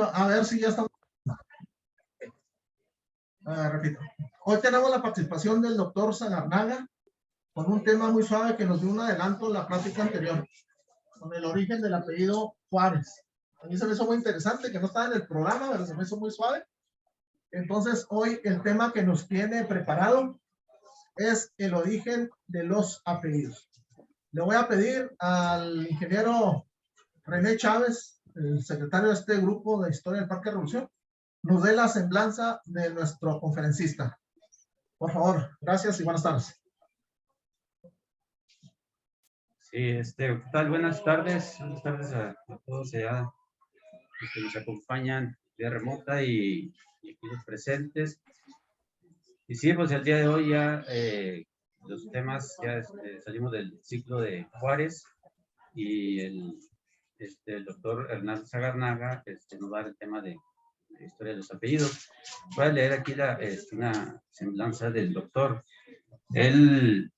A ver si ya estamos. Repito. Hoy tenemos la participación del doctor Sagarnaga con un tema muy suave que nos dio un adelanto en la plática anterior, con el origen del apellido Juárez. A mí se me hizo muy interesante, que no estaba en el programa, pero se me hizo muy suave. Entonces, hoy el tema que nos tiene preparado es el origen de los apellidos. Le voy a pedir al ingeniero René Chávez, el secretario de este grupo de Historia del Parque Revolución, nos dé la semblanza de nuestro conferencista. Por favor, gracias y buenas tardes. Sí, ¿qué tal? Buenas tardes a todos allá que nos acompañan vía remota y aquí los presentes. Y sí, pues el día de hoy ya los temas, ya salimos del ciclo de Juárez y el doctor Hernán Sagarnaga nos va a dar el tema de historia de los apellidos. Voy a leer aquí una semblanza del doctor. Él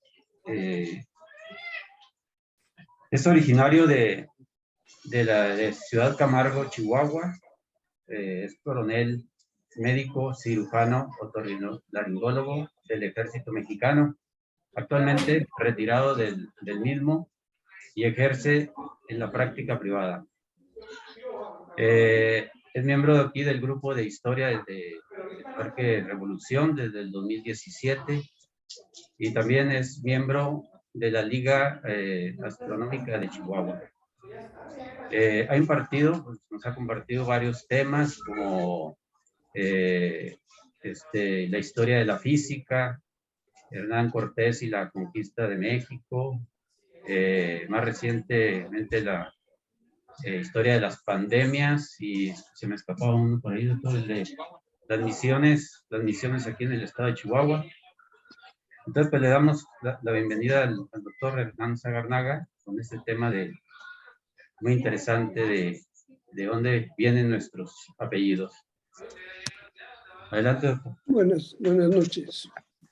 es originario de Ciudad Camargo, Chihuahua. Es coronel, médico, cirujano, otorrinolaringólogo del Ejército Mexicano. Actualmente retirado del mismo y ejerce en la práctica privada. Es miembro de aquí del grupo de historia del Parque Revolución desde el 2017 y también es miembro de la Liga Astronómica de Chihuahua. Nos ha compartido varios temas como la historia de la física, Hernán Cortés y la conquista de México, más recientemente la historia de las pandemias, y se me escapaba uno por ahí, todo el de las misiones aquí en el estado de Chihuahua. Entonces, pues le damos la bienvenida al doctor Hernán Sagarnaga con este tema muy interesante de dónde vienen nuestros apellidos. Adelante, doctor. Buenas noches.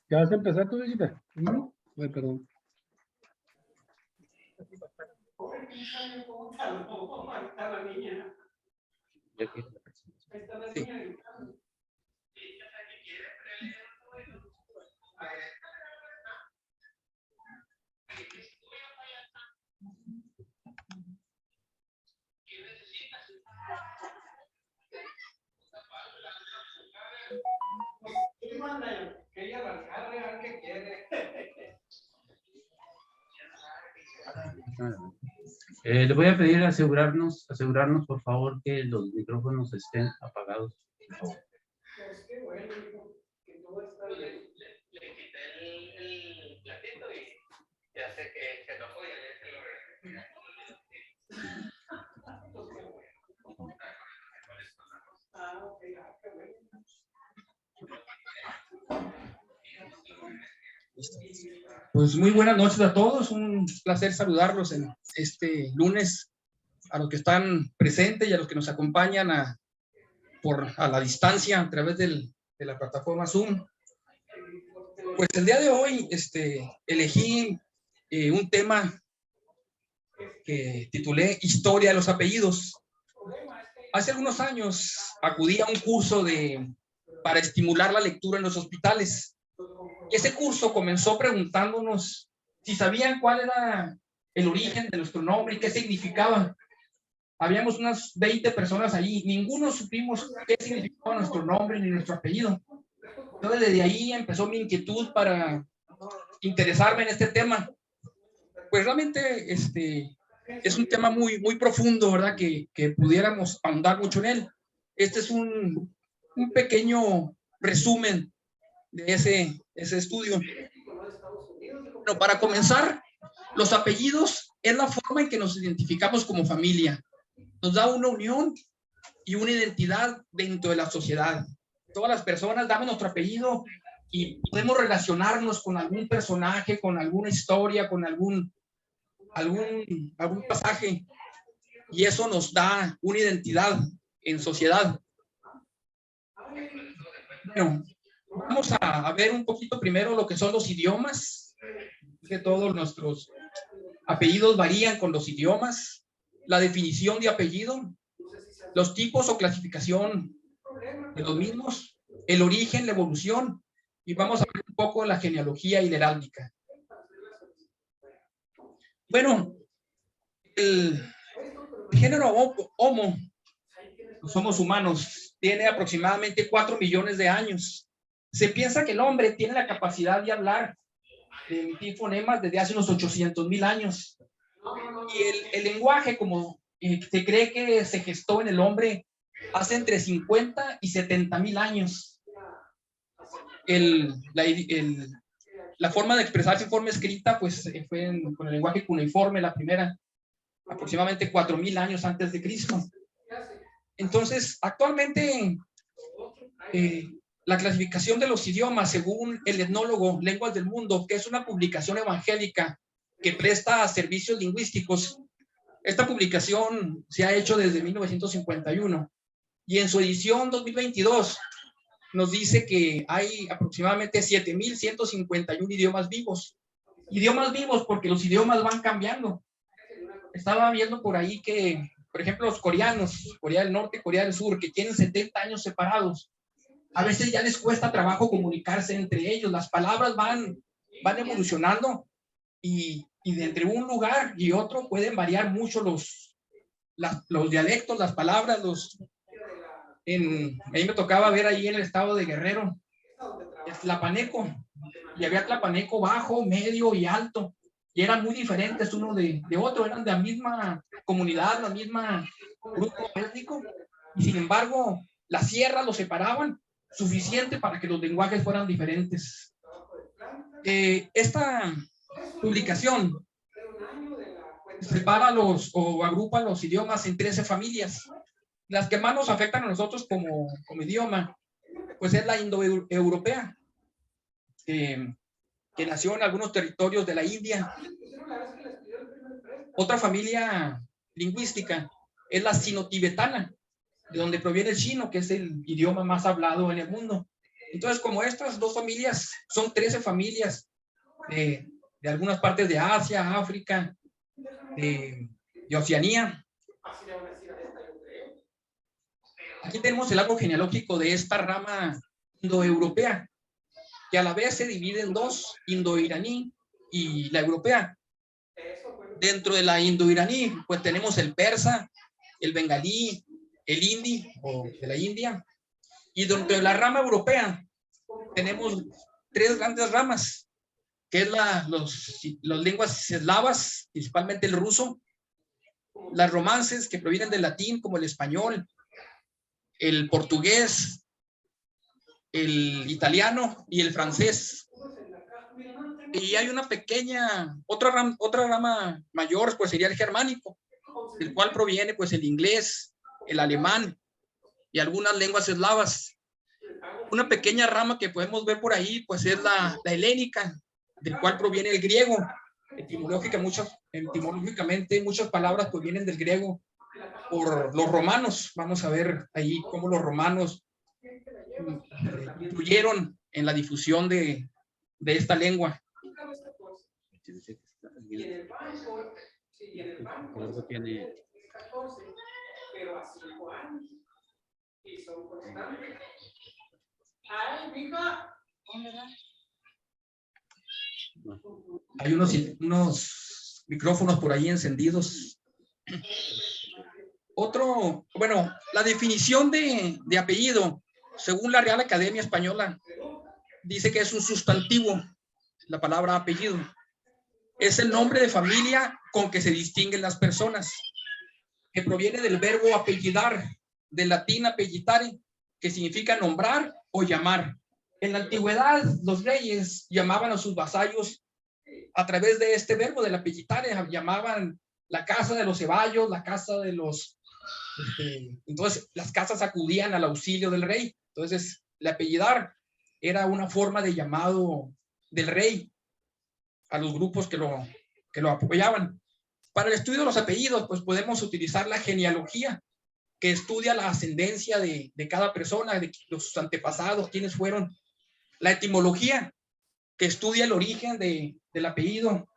¿Ya vas a empezar tú, visita? Ay, perdón. Sí. Le voy a pedir asegurarnos por favor que los micrófonos estén apagados, por favor. Pues qué bueno, que todo está bien. Le quité el platito y ya sé que se enojó y ya se lo regresé. Ah, ok, qué bueno. Pues muy buenas noches a todos, un placer saludarlos en este lunes, a los que están presentes y a los que nos acompañan a la distancia a través de la plataforma Zoom. Pues el día de hoy elegí un tema que titulé Historia de los apellidos. Hace algunos años acudí a un curso para estimular la lectura en los hospitales. Y ese curso comenzó preguntándonos si sabían cuál era el origen de nuestro nombre y qué significaba. Habíamos unas 20 personas allí, ninguno supimos qué significaba nuestro nombre ni nuestro apellido. Entonces desde ahí empezó mi inquietud para interesarme en este tema. Pues realmente es un tema muy, muy profundo, ¿verdad? Que pudiéramos ahondar mucho en él. Este es un pequeño resumen de ese estudio. Bueno, para comenzar, los apellidos es la forma en que nos identificamos como familia. Nos da una unión y una identidad dentro de la sociedad. Todas las personas damos nuestro apellido y podemos relacionarnos con algún personaje, con alguna historia, con algún pasaje, y eso nos da una identidad en sociedad. Bueno, vamos a ver un poquito primero lo que son los idiomas, que todos nuestros apellidos varían con los idiomas, la definición de apellido. los tipos o clasificación de los mismos, el origen, la evolución, y vamos a ver un poco la genealogía y la heráldica. Bueno, el género Homo, los somos humanos, tiene aproximadamente 4 millones de años. Se piensa que el hombre tiene la capacidad de hablar, de emitir fonemas desde hace unos 800,000 años. Y el lenguaje, como se cree que se gestó en el hombre hace entre 50 y 70,000 años. La forma de expresarse en forma escrita, pues fue con el lenguaje cuneiforme, la primera, aproximadamente 4,000 años antes de Cristo. Entonces, actualmente, la clasificación de los idiomas, según el etnólogo Lenguas del Mundo, que es una publicación evangélica que presta servicios lingüísticos, esta publicación se ha hecho desde 1951 y en su edición 2022 nos dice que hay aproximadamente 7,151 idiomas vivos. Idiomas vivos porque los idiomas van cambiando. Estaba viendo por ahí que, por ejemplo, los coreanos, Corea del Norte y Corea del Sur, que tienen 70 años separados, a veces ya les cuesta trabajo comunicarse entre ellos. Las palabras van evolucionando y de entre un lugar y otro pueden variar mucho los dialectos, las palabras. A mí me tocaba ver ahí en el estado de Guerrero el tlapaneco, y había tlapaneco bajo, medio y alto, y eran muy diferentes uno de otro, eran de la misma comunidad, la misma grupo étnico, y sin embargo las sierras los separaban suficiente para que los lenguajes fueran diferentes. Esta publicación separa o agrupa los idiomas en 13 familias. Las que más nos afectan a nosotros como idioma, pues es la indoeuropea, que nació en algunos territorios de la India. Otra familia lingüística es la sino-tibetana, de donde proviene el chino, que es el idioma más hablado en el mundo. Entonces, como estas dos familias, son 13 familias de algunas partes de Asia, África, de Oceanía. Aquí tenemos el árbol genealógico de esta rama indoeuropea, que a la vez se divide en dos, indoiraní y la europea. Dentro de la indoiraní, pues tenemos el persa, el bengalí, el hindi, o de la India. Y dentro de la rama europea, tenemos 3 grandes ramas, que es las lenguas eslavas, principalmente el ruso, las romances, que provienen del latín, como el español, el portugués, el italiano y el francés. Y hay una pequeña, otra rama mayor, pues sería el germánico, del cual proviene pues el inglés, el alemán y algunas lenguas eslavas. Una pequeña rama que podemos ver por ahí, pues es la helénica, del cual proviene el griego. Etimológicamente muchas palabras provienen del griego por los romanos. Vamos a ver ahí cómo los romanos influyeron en la difusión de esta lengua. Hay unos micrófonos por ahí encendidos. Bueno, la definición de apellido, según la Real Academia Española, dice que es un sustantivo, la palabra apellido. Es el nombre de familia con que se distinguen las personas, que proviene del verbo apellidar, del latín appellitare, que significa nombrar o llamar. En la antigüedad, los reyes llamaban a sus vasallos a través de este verbo del appellitare, llamaban la casa de los ceballos, la casa de los... entonces, las casas acudían al auxilio del rey. Entonces, el apellidar era una forma de llamado del rey a los grupos que lo apoyaban. Para el estudio de los apellidos, pues podemos utilizar la genealogía, que estudia la ascendencia de cada persona, de sus antepasados, quiénes fueron. La etimología, que estudia el origen del apellido,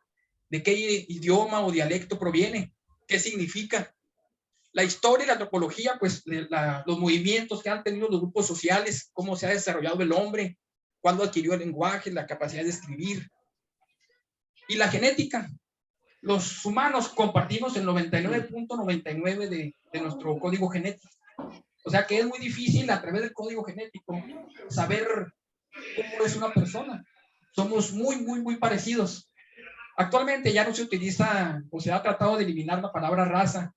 de qué idioma o dialecto proviene, qué significa. La historia y la antropología, pues los movimientos que han tenido los grupos sociales, cómo se ha desarrollado el hombre, cuándo adquirió el lenguaje, la capacidad de escribir. Y la genética. Los humanos compartimos el 99.99 de nuestro código genético. O sea que es muy difícil a través del código genético saber cómo es una persona. Somos muy parecidos. Actualmente ya no se utiliza, o se ha tratado de eliminar la palabra raza,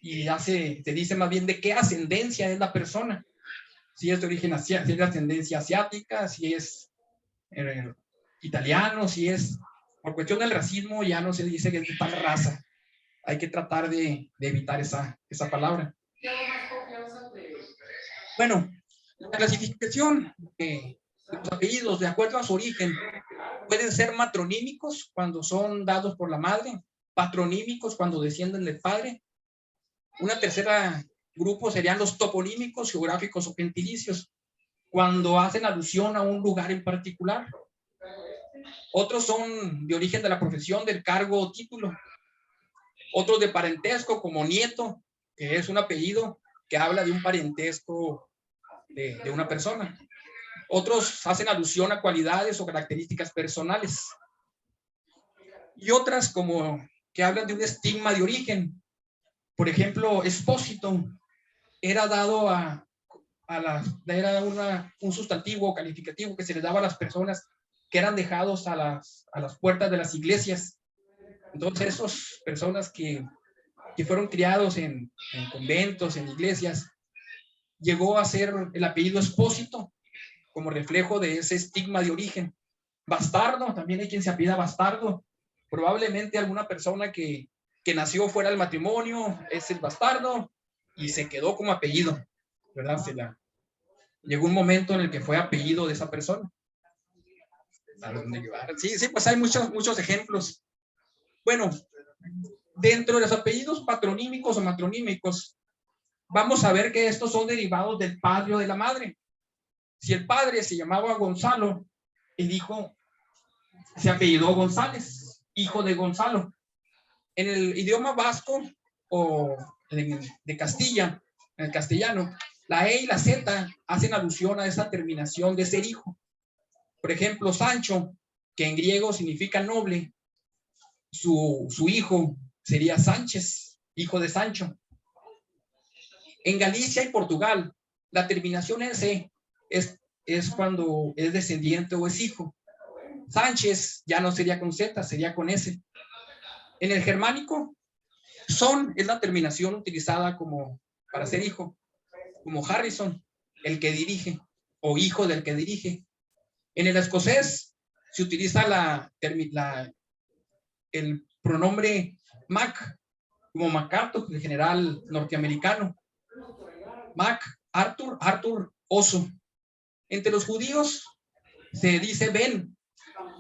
y ya se dice más bien de qué ascendencia es la persona. Si es de origen asiático, si es de ascendencia asiática, si es italiano, si es... Por cuestión del racismo ya no se dice que es de tal raza. Hay que tratar de evitar esa palabra. Bueno, la clasificación de los apellidos de acuerdo a su origen pueden ser matronímicos cuando son dados por la madre, patronímicos cuando descienden del padre. Una tercera grupo serían los toponímicos, geográficos o gentilicios, cuando hacen alusión a un lugar en particular. Otros son de origen de la profesión, del cargo o título. Otros de parentesco, como nieto, que es un apellido que habla de un parentesco de una persona. Otros hacen alusión a cualidades o características personales. Y otras como que hablan de un estigma de origen. Por ejemplo, expósito era dado era un sustantivo o calificativo que se le daba a las personas que eran dejados a las puertas de las iglesias. Entonces, esas personas que fueron criados en conventos, en iglesias, llegó a ser el apellido expósito como reflejo de ese estigma de origen. Bastardo, también hay quien se apellida bastardo. Probablemente alguna persona que nació fuera del matrimonio es el bastardo y se quedó como apellido, ¿verdad? Llegó un momento en el que fue apellido de esa persona. Sí, pues hay muchos ejemplos. Bueno, dentro de los apellidos patronímicos o matronímicos, vamos a ver que estos son derivados del padre o de la madre. Si el padre se llamaba Gonzalo, el hijo se apellidó González, hijo de Gonzalo. En el idioma vasco o de Castilla, en el castellano, la E y la Z hacen alusión a esa terminación de ser hijo. Por ejemplo, Sancho, que en griego significa noble, su hijo sería Sánchez, hijo de Sancho. En Galicia y Portugal, la terminación en C es cuando es descendiente o es hijo. Sánchez ya no sería con Z, sería con S. En el germánico, son es la terminación utilizada para ser hijo, como Harrison, el que dirige, o hijo del que dirige. En el escocés se utiliza el pronombre Mac, como MacArthur, el general norteamericano. Mac, Arthur, oso. Entre los judíos se dice Ben,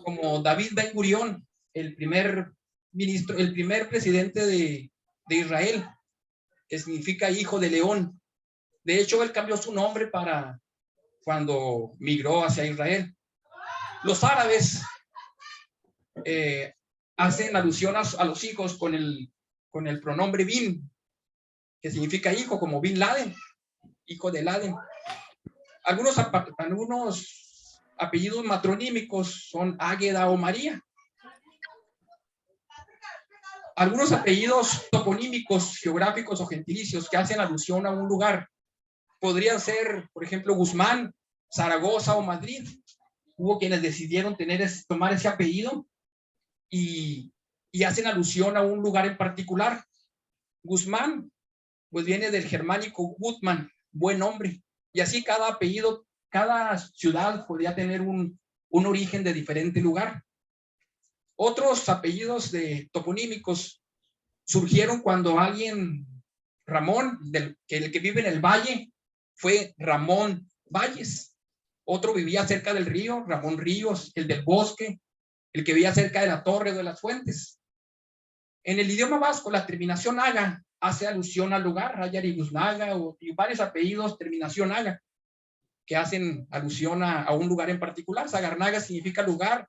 como David Ben Gurión, el primer presidente de Israel, que significa hijo de león. De hecho, él cambió su nombre para cuando migró hacia Israel. Los árabes hacen alusión a los hijos con el pronombre Bin, que significa hijo, como Bin Laden, hijo de Laden. Algunos apellidos matronímicos son Águeda o María. Algunos apellidos toponímicos, geográficos o gentilicios que hacen alusión a un lugar podrían ser, por ejemplo, Guzmán, Zaragoza o Madrid. Hubo quienes decidieron tomar ese apellido y hacen alusión a un lugar en particular. Guzmán, pues viene del germánico Gutmann, buen hombre. Y así cada apellido, cada ciudad podía tener un origen de diferente lugar. Otros apellidos toponímicos surgieron cuando Ramón, el que vive en el valle, fue Ramón Valles. Otro vivía cerca del río, Ramón Ríos, el del bosque, el que vivía cerca de la torre de las fuentes. En el idioma vasco, la terminación aga hace alusión al lugar, Ayariguznaga, y varios apellidos terminación aga, que hacen alusión a un lugar en particular. Sagarnaga significa lugar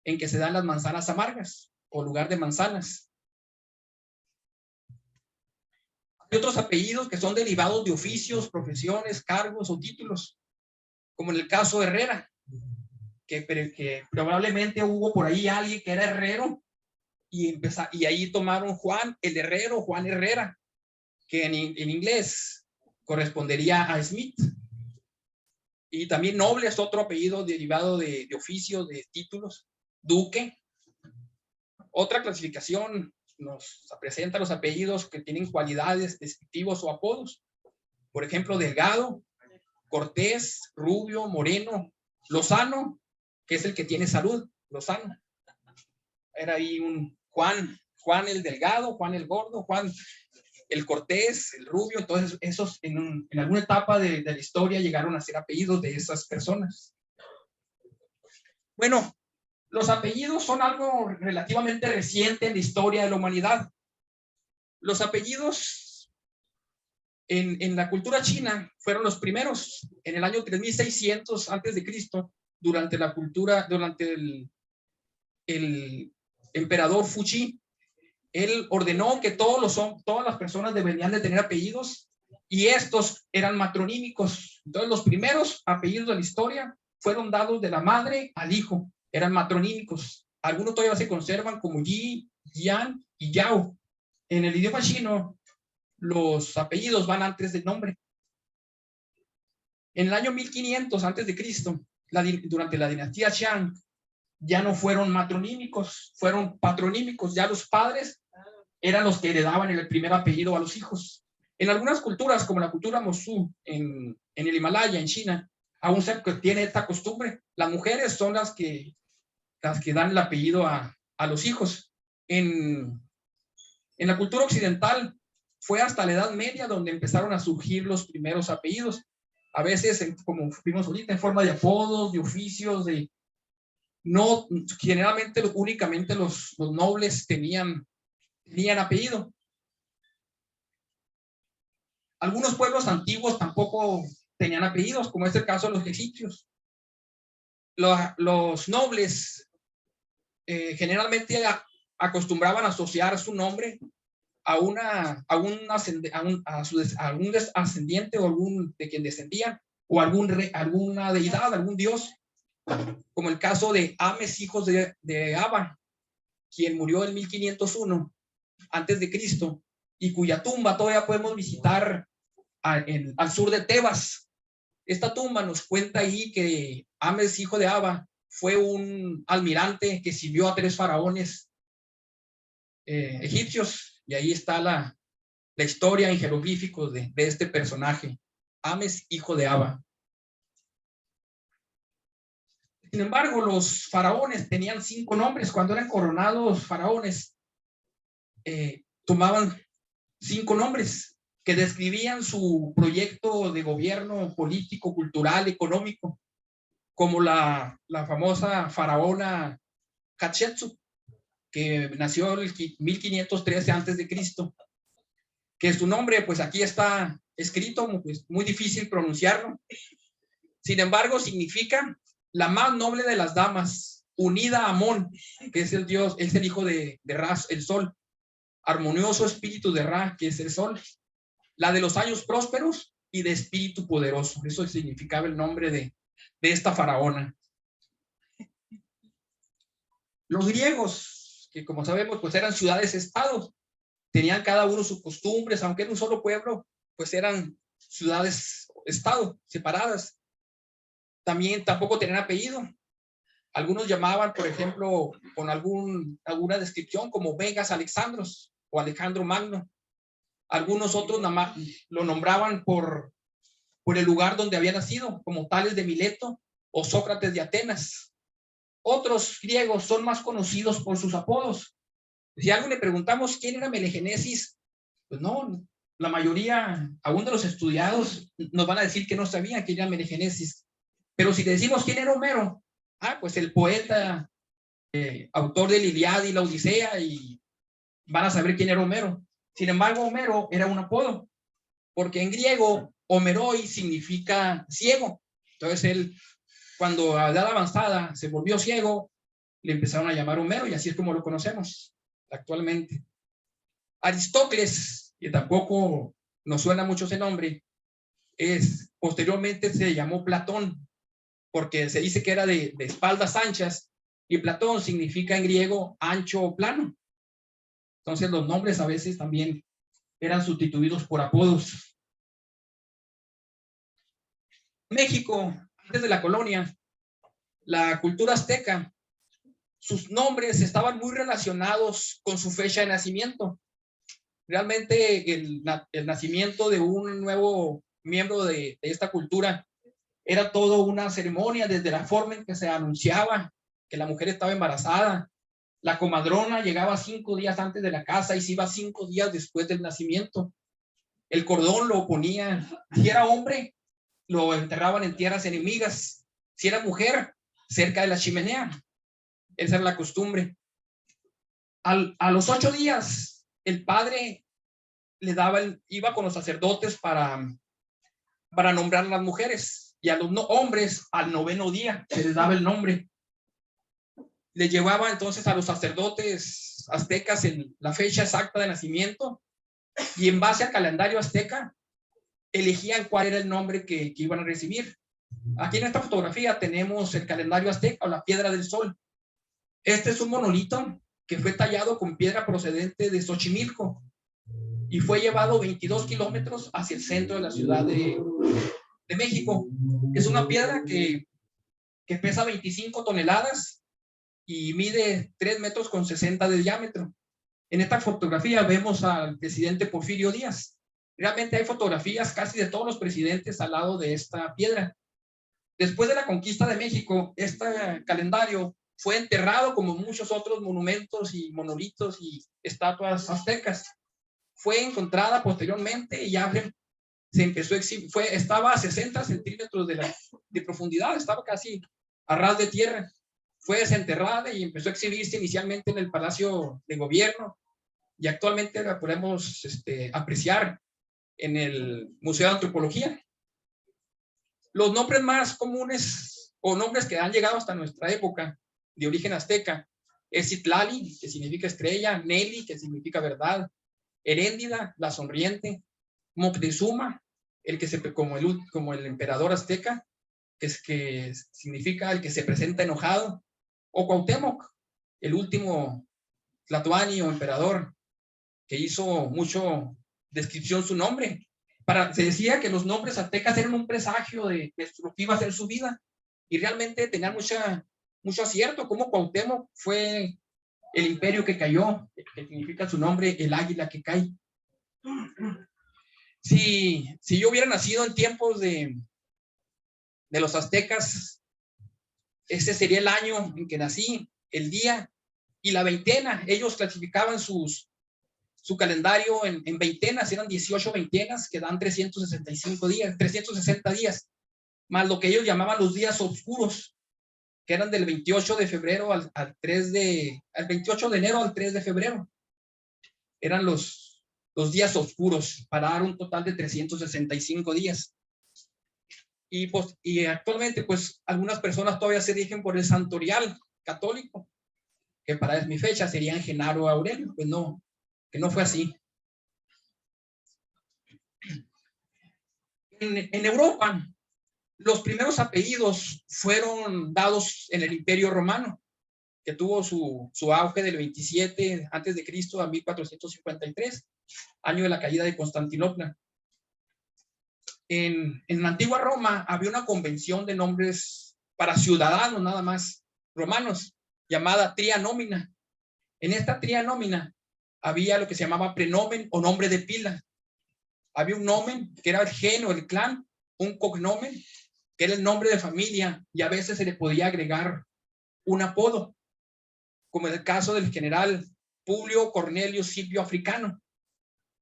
en que se dan las manzanas amargas, o lugar de manzanas. Hay otros apellidos que son derivados de oficios, profesiones, cargos o títulos, como en el caso de Herrera, que probablemente hubo por ahí alguien que era herrero y ahí tomaron Juan el Herrero, Juan Herrera, que en inglés correspondería a Smith. Y también noble es otro apellido derivado de oficio, de títulos. Duque. Otra clasificación nos presenta los apellidos que tienen cualidades descriptivos o apodos. Por ejemplo, Delgado, Cortés, Rubio, Moreno, Lozano, que es el que tiene salud, Lozano. Era ahí un Juan el Delgado, Juan el Gordo, Juan el Cortés, el Rubio. Entonces esos en alguna etapa de la historia llegaron a ser apellidos de esas personas. Bueno, los apellidos son algo relativamente reciente en la historia de la humanidad. Los apellidos en la cultura china fueron los primeros en el año 3600 antes de Cristo, durante el emperador Fuji. Él ordenó que todas las personas deberían de tener apellidos y estos eran matronímicos. Entonces los primeros apellidos de la historia fueron dados de la madre al hijo, eran matronímicos. Algunos todavía se conservan como Yi, Yan y Yao. En el idioma chino los apellidos van antes del nombre. En el año 1500 antes de Cristo, durante la dinastía Shang, ya no fueron matronímicos, fueron patronímicos. Ya los padres eran los que heredaban el primer apellido a los hijos. En algunas culturas, como la cultura Mosu en el Himalaya, en China, aún se tiene esta costumbre. Las mujeres son las que dan el apellido a los hijos. En la cultura occidental fue hasta la Edad Media donde empezaron a surgir los primeros apellidos. A veces, como vimos ahorita, en forma de apodos, de oficios, no, generalmente únicamente los nobles tenían apellido. Algunos pueblos antiguos tampoco tenían apellidos, como es el caso de los egipcios. Los nobles generalmente acostumbraban a asociar su nombre a algún ascendiente o de quien descendían, o alguna deidad, algún dios, como el caso de Ames, hijos de Aba, quien murió en 1501 antes de Cristo, y cuya tumba todavía podemos visitar al sur de Tebas. Esta tumba nos cuenta ahí que Ames, hijo de Aba, fue un almirante que sirvió a 3 faraones egipcios, y ahí está la historia en jeroglíficos de este personaje, Ames, hijo de Aba. Sin embargo, los faraones tenían 5 nombres. Cuando eran coronados faraones, tomaban 5 nombres que describían su proyecto de gobierno político, cultural, económico, como la famosa faraona Hatshepsut, que nació en 1513 antes de Cristo, que su nombre, pues aquí está escrito, pues muy difícil pronunciarlo. Sin embargo, significa la más noble de las damas, unida a Amón, que es el dios, es el hijo de Ra, el sol, armonioso espíritu de Ra, que es el sol, la de los años prósperos y de espíritu poderoso. Eso significaba el nombre de esta faraona. Los griegos, que como sabemos, pues eran ciudades-estados, tenían cada uno sus costumbres, aunque era un solo pueblo, pues eran ciudades-estado separadas. También tampoco tenían apellido. Algunos llamaban, por ejemplo, con alguna descripción como Vegas Alexandros o Alejandro Magno. Algunos otros lo nombraban por el lugar donde había nacido, como Tales de Mileto o Sócrates de Atenas. Otros griegos son más conocidos por sus apodos. Si a algo le preguntamos quién era Melegenesis, pues no, la mayoría, aún de los estudiados, nos van a decir que no sabían quién era Melegenesis. Pero si le decimos quién era Homero, pues el poeta, autor de la Ilíada y la Odisea, y van a saber quién era Homero. Sin embargo, Homero era un apodo, porque en griego, Homeroi significa ciego. Entonces él, cuando a edad avanzada se volvió ciego, le empezaron a llamar Homero, y así es como lo conocemos actualmente. Aristócles, que tampoco nos suena mucho ese nombre, posteriormente se llamó Platón, porque se dice que era de espaldas anchas, y Platón significa en griego ancho o plano. Entonces los nombres a veces también eran sustituidos por apodos. México, antes de la colonia, la cultura azteca, sus nombres estaban muy relacionados con su fecha de nacimiento. Realmente el nacimiento de un nuevo miembro de esta cultura era todo una ceremonia, desde la forma en que se anunciaba que la mujer estaba embarazada. La comadrona llegaba 5 días antes de la casa y se iba 5 días después del nacimiento. El cordón lo ponía, si era hombre, lo enterraban en tierras enemigas. Si era mujer, cerca de la chimenea. Esa era la costumbre. A los 8 días, el padre iba con los sacerdotes para nombrar a las mujeres, y a los hombres al 9º día se les daba el nombre. Le llevaba entonces a los sacerdotes aztecas la fecha exacta de nacimiento, y en base al calendario azteca elegían cuál era el nombre que iban a recibir. Aquí en esta fotografía tenemos el calendario azteca o la piedra del sol. Este es un monolito que fue tallado con piedra procedente de Xochimilco y fue llevado 22 kilómetros hacia el centro de la Ciudad de México. Es una piedra que pesa 25 toneladas y mide 3,60 metros de diámetro. En esta fotografía vemos al presidente Porfirio Díaz. Realmente hay fotografías casi de todos los presidentes al lado de esta piedra. Después de la conquista de México, este calendario fue enterrado como muchos otros monumentos y monolitos y estatuas aztecas. Fue encontrada posteriormente y ya se empezó a exhibir. Estaba a 60 centímetros de profundidad, estaba casi a ras de tierra. Fue desenterrada y empezó a exhibirse inicialmente en el Palacio de Gobierno, y actualmente la podemos apreciar en el Museo de Antropología. Los nombres más comunes o nombres que han llegado hasta nuestra época de origen azteca es Citlali, que significa estrella; Neli, que significa verdad; Heréndida, la sonriente; Moctezuma, como el emperador azteca, que significa el que se presenta enojado; o Cuauhtémoc, el último tlatoani o emperador, que hizo mucho descripción su nombre. Se decía que los nombres aztecas eran un presagio de lo que iba a ser su vida, y realmente tenían mucho acierto, como Cuauhtémoc fue el imperio que cayó, que significa su nombre, el águila que cae. Si yo hubiera nacido en tiempos de los aztecas, ese sería el año en que nací, el día y la veintena. Ellos clasificaban su calendario en veintenas, eran 18 veintenas que dan 365 días, 360 días, más lo que ellos llamaban los días oscuros, que eran del 28 de febrero al 28 de enero al 3 de febrero. Eran los días oscuros, para dar un total de 365 días. Y actualmente, pues, algunas personas todavía se rigen por el santorial católico, que para mi fecha serían Genaro Aurelio. Pues no, que no fue así. En Europa, los primeros apellidos fueron dados en el Imperio Romano, que tuvo su auge del 27 antes de Cristo a 1453, año de la caída de Constantinopla. En la antigua Roma había una convención de nombres para ciudadanos nada más romanos, llamada tria nomina. En esta tria nomina había lo que se llamaba prenomen o nombre de pila. Había un nomen, que era el gen o el clan; un cognomen, que era el nombre de familia, y a veces se le podía agregar un apodo, como en el caso del general Publio Cornelio Scipio Africano.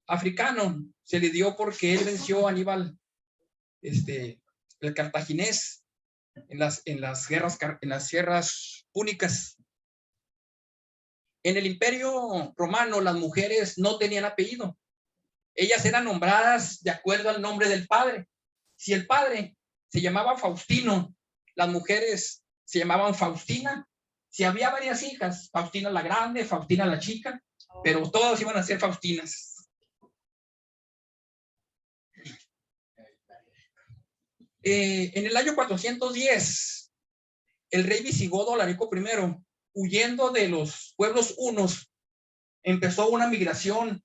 Africano se le dio porque él venció a Aníbal, el cartaginés, en las guerras púnicas. En el Imperio Romano, las mujeres no tenían apellido. Ellas eran nombradas de acuerdo al nombre del padre. Si el padre se llamaba Faustino, las mujeres se llamaban Faustina. Si había varias hijas, Faustina la grande, Faustina la chica, pero todas iban a ser Faustinas. En el año 410, el rey visigodo Alarico I, huyendo de los pueblos hunos, empezó una migración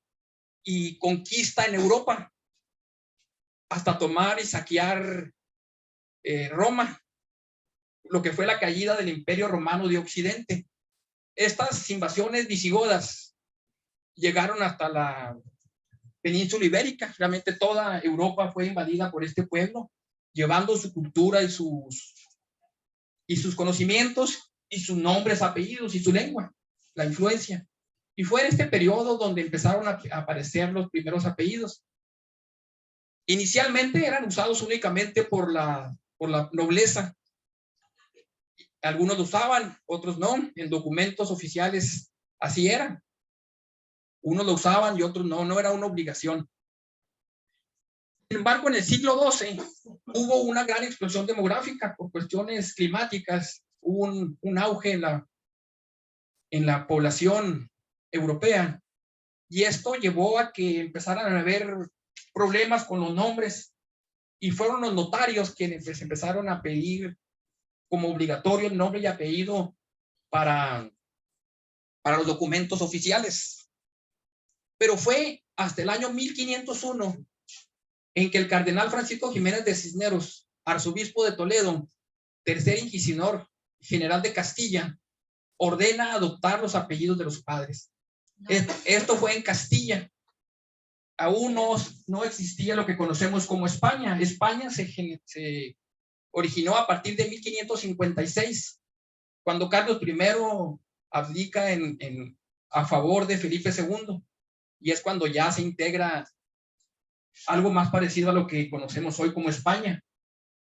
y conquista en Europa hasta tomar y saquear Roma, lo que fue la caída del Imperio Romano de Occidente. Estas invasiones visigodas llegaron hasta la península ibérica. Realmente toda Europa fue invadida por este pueblo, llevando su cultura y sus conocimientos y sus nombres, apellidos y su lengua, la influencia. Y fue en este periodo donde empezaron a aparecer los primeros apellidos. Inicialmente eran usados únicamente por la nobleza. Algunos lo usaban, otros no. En documentos oficiales así era. Unos lo usaban y otros no, no era una obligación. Sin embargo, en el siglo XII hubo una gran explosión demográfica por cuestiones climáticas. Hubo un auge en la población europea, y esto llevó a que empezaran a haber problemas con los nombres, y fueron los notarios quienes empezaron a pedir como obligatorio el nombre y apellido para los documentos oficiales. Pero fue hasta el año 1501 en que el cardenal Francisco Jiménez de Cisneros, arzobispo de Toledo, tercer inquisidor general de Castilla, ordena adoptar los apellidos de los padres. Esto fue en Castilla. Aún no existía lo que conocemos como España. España se originó a partir de 1556, cuando Carlos I abdica a favor de Felipe II, y es cuando ya se integra algo más parecido a lo que conocemos hoy como España.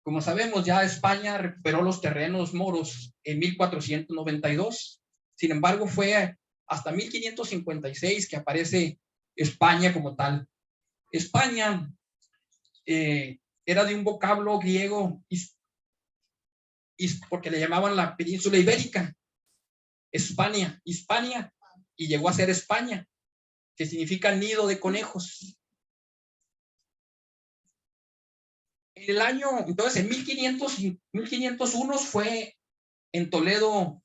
Como sabemos, ya España recuperó los terrenos moros en 1492. Sin embargo, fue hasta 1556 que aparece España como tal. España era de un vocablo griego, porque le llamaban la península ibérica, Hispania, y llegó a ser España, que significa nido de conejos. En el año, entonces, en 1501 fue en Toledo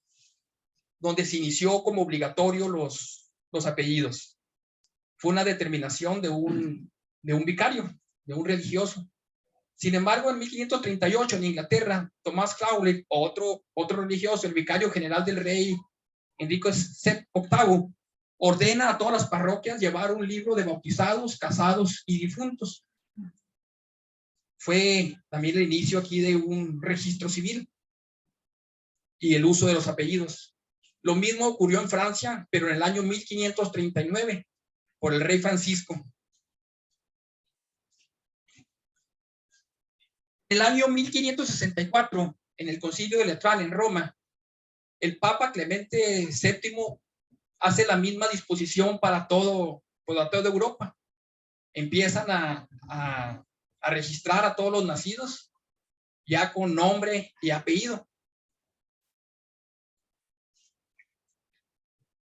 donde se inició como obligatorio los apellidos. Fue una determinación de un vicario, de un religioso. Sin embargo, en 1538 en Inglaterra, Tomás Crowley, otro religioso, el vicario general del rey Enrique VIII, ordena a todas las parroquias llevar un libro de bautizados, casados y difuntos. Fue también el inicio aquí de un registro civil y el uso de los apellidos. Lo mismo ocurrió en Francia, pero en el año 1539, por el rey Francisco. En el año 1564, en el Concilio de Letrán en Roma, el Papa Clemente VII hace la misma disposición para toda Europa. Empiezan a registrar a todos los nacidos ya con nombre y apellido.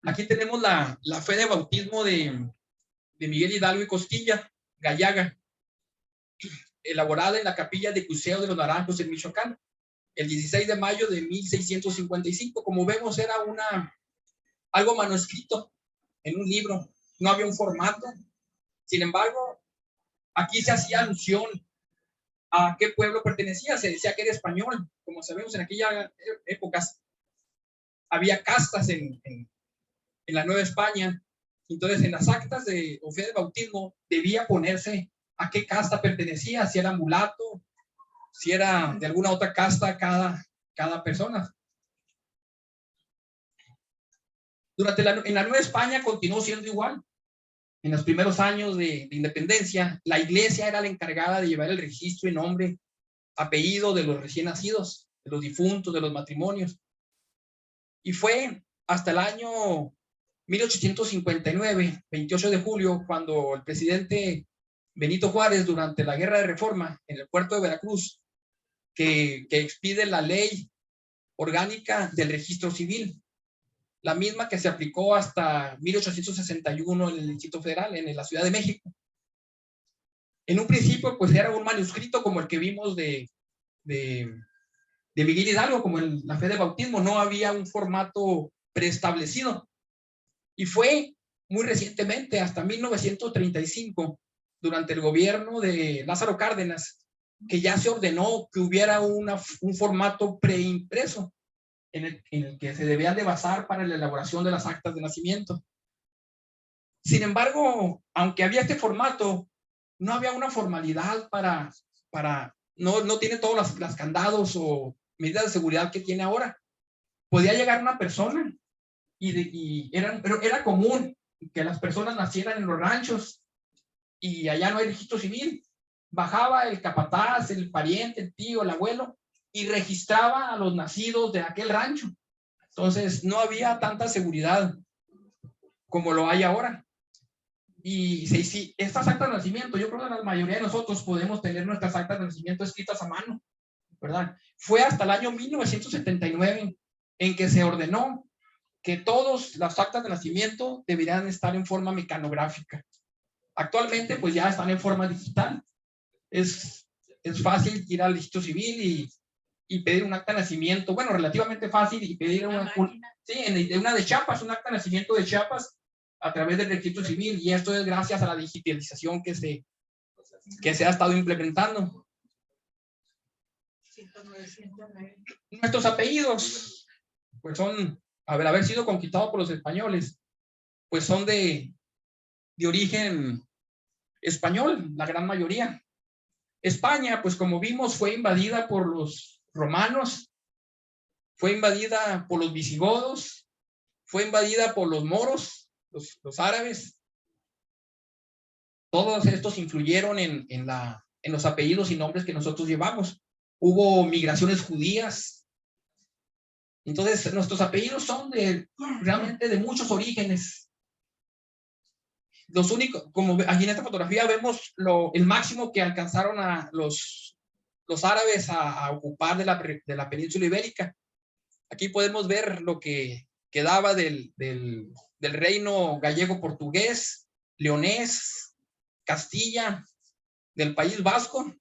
Aquí tenemos la fe de bautismo de Miguel Hidalgo y Costilla, Gallaga, elaborada en la capilla de Cuseo de los Naranjos en Michoacán, el 16 de mayo de 1655. Como vemos, era algo manuscrito en un libro, no había un formato. Sin embargo, aquí se hacía alusión a qué pueblo pertenecía, se decía que era español. Como sabemos, en aquellas épocas había castas en la Nueva España. Entonces, en las actas de fe de bautismo debía ponerse a qué casta pertenecía, si era mulato, si era de alguna otra casta cada persona. En la Nueva España continuó siendo igual. En los primeros años de independencia, la iglesia era la encargada de llevar el registro y nombre, apellido de los recién nacidos, de los difuntos, de los matrimonios. Y fue hasta el año 1859, 28 de julio, cuando el presidente Benito Juárez, durante la Guerra de Reforma en el puerto de Veracruz, que expide la ley orgánica del registro civil, la misma que se aplicó hasta 1861 en el Distrito Federal, en la Ciudad de México. En un principio, pues era un manuscrito como el que vimos de de Miguel Hidalgo, como la fe de bautismo, no había un formato preestablecido. Y fue muy recientemente, hasta 1935, durante el gobierno de Lázaro Cárdenas, que ya se ordenó que hubiera un formato preimpreso en el que se debían de basar para la elaboración de las actas de nacimiento. Sin embargo, aunque había este formato, no había una formalidad no tiene todos los candados o medidas de seguridad que tiene ahora. Podía llegar una persona pero era común que las personas nacieran en los ranchos y allá no hay registro civil. Bajaba el capataz, el pariente, el tío, el abuelo y registraba a los nacidos de aquel rancho. Entonces no había tanta seguridad como lo hay ahora. Y sí, estas actas de nacimiento, yo creo que la mayoría de nosotros podemos tener nuestras actas de nacimiento escritas a mano, ¿verdad? Fue hasta el año 1979 en que se ordenó que todas las actas de nacimiento deberían estar en forma mecanográfica. Actualmente, pues ya están en forma digital. Es fácil ir al registro civil y pedir un acta de nacimiento, bueno, relativamente fácil, y pedir una de Chiapas, un acta de nacimiento de Chiapas, a través del registro civil, y esto es gracias a la digitalización que se ha estado implementando. Nuestros apellidos, pues son, haber sido conquistados por los españoles, pues son de origen español, la gran mayoría. España, pues como vimos, fue invadida por los romanos, fue invadida por los visigodos, fue invadida por los moros, los árabes. Todos estos influyeron en los apellidos y nombres que nosotros llevamos. Hubo migraciones judías. Entonces, nuestros apellidos son realmente de muchos orígenes. Los únicos, como aquí en esta fotografía vemos el máximo que alcanzaron a los árabes a ocupar de la península ibérica. Aquí podemos ver lo que quedaba del reino gallego-portugués, leonés, Castilla, del País Vasco,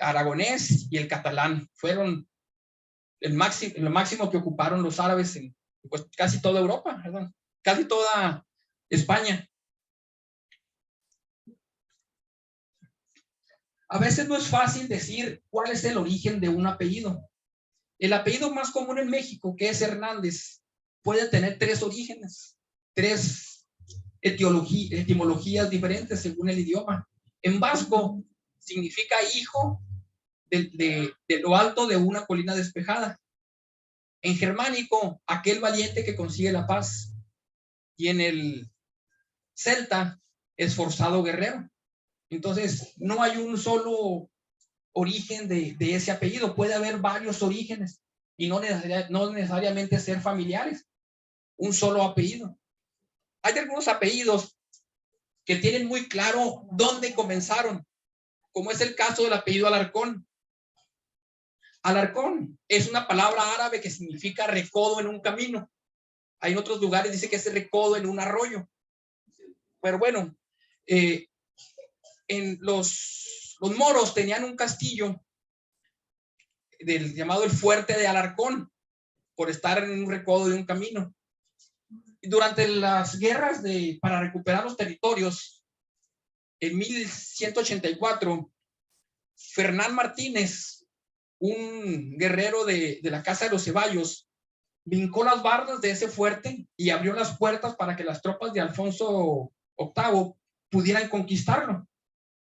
aragonés y el catalán. Fueron lo máximo que ocuparon los árabes en pues, casi toda Europa, ¿verdad? Casi toda España. A veces no es fácil decir cuál es el origen de un apellido. El apellido más común en México, que es Hernández, puede tener 3 orígenes, 3 etimologías diferentes según el idioma. En vasco significa hijo de lo alto de una colina despejada. En germánico, aquel valiente que consigue la paz. Y en el celta, esforzado guerrero. Entonces, no hay un solo origen de ese apellido. Puede haber varios orígenes y no necesariamente ser familiares. Un solo apellido. Hay algunos apellidos que tienen muy claro dónde comenzaron, como es el caso del apellido Alarcón. Alarcón es una palabra árabe que significa recodo en un camino. Hay en otros lugares dice que es recodo en un arroyo. Pero bueno, en los moros tenían un castillo llamado el Fuerte de Alarcón, por estar en un recodo de un camino. Durante las guerras para recuperar los territorios, en 1184, Fernán Martínez, un guerrero de la Casa de los Ceballos, vincó las bardas de ese fuerte y abrió las puertas para que las tropas de Alfonso VIII pudieran conquistarlo.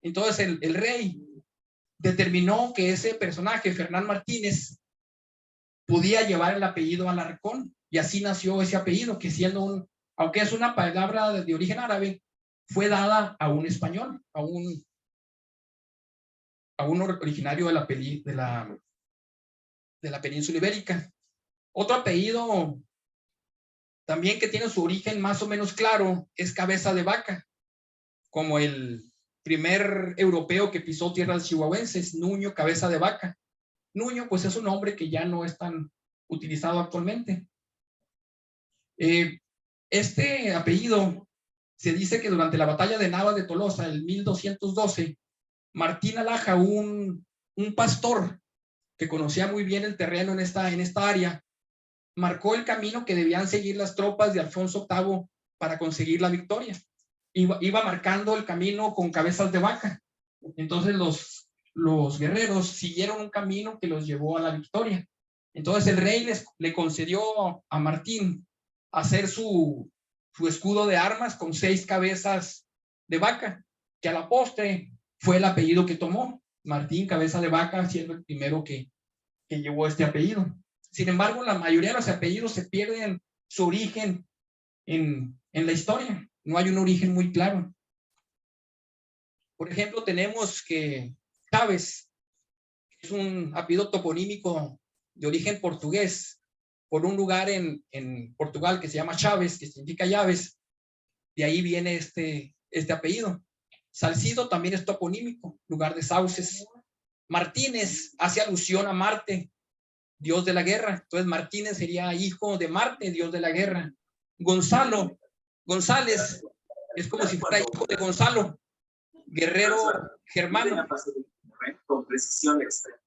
Entonces el rey determinó que ese personaje, Fernán Martínez, podía llevar el apellido Alarcón, y así nació ese apellido, que siendo aunque es una palabra de origen árabe, fue dada a un español, a un originario de la península ibérica. Otro apellido también que tiene su origen más o menos claro es Cabeza de Vaca, como el primer europeo que pisó tierras chihuahuenses, Nuño Cabeza de Vaca. Nuño, pues es un nombre que ya no es tan utilizado actualmente. Este apellido se dice que durante la batalla de Navas de Tolosa, en 1212, Martín Alaja, un pastor que conocía muy bien el terreno en esta área, marcó el camino que debían seguir las tropas de Alfonso VIII para conseguir la victoria. Iba marcando el camino con cabezas de vaca. Entonces los guerreros siguieron un camino que los llevó a la victoria. Entonces el rey le concedió a Martín hacer su escudo de armas con 6 cabezas de vaca, que a la postre fue el apellido que tomó. Martín, cabeza de vaca, siendo el primero que llevó este apellido. Sin embargo, la mayoría de los apellidos se pierden su origen en la historia. No hay un origen muy claro. Por ejemplo, tenemos que Chaves es un apellido toponímico de origen portugués, por un lugar en Portugal que se llama Chaves, que significa llaves. De ahí viene este apellido. Salcido también es toponímico, lugar de sauces. Martínez hace alusión a Marte, dios de la guerra. Entonces Martínez sería hijo de Marte, dios de la guerra. González es como si fuera hijo de Gonzalo, guerrero germano. Con precisión extrema.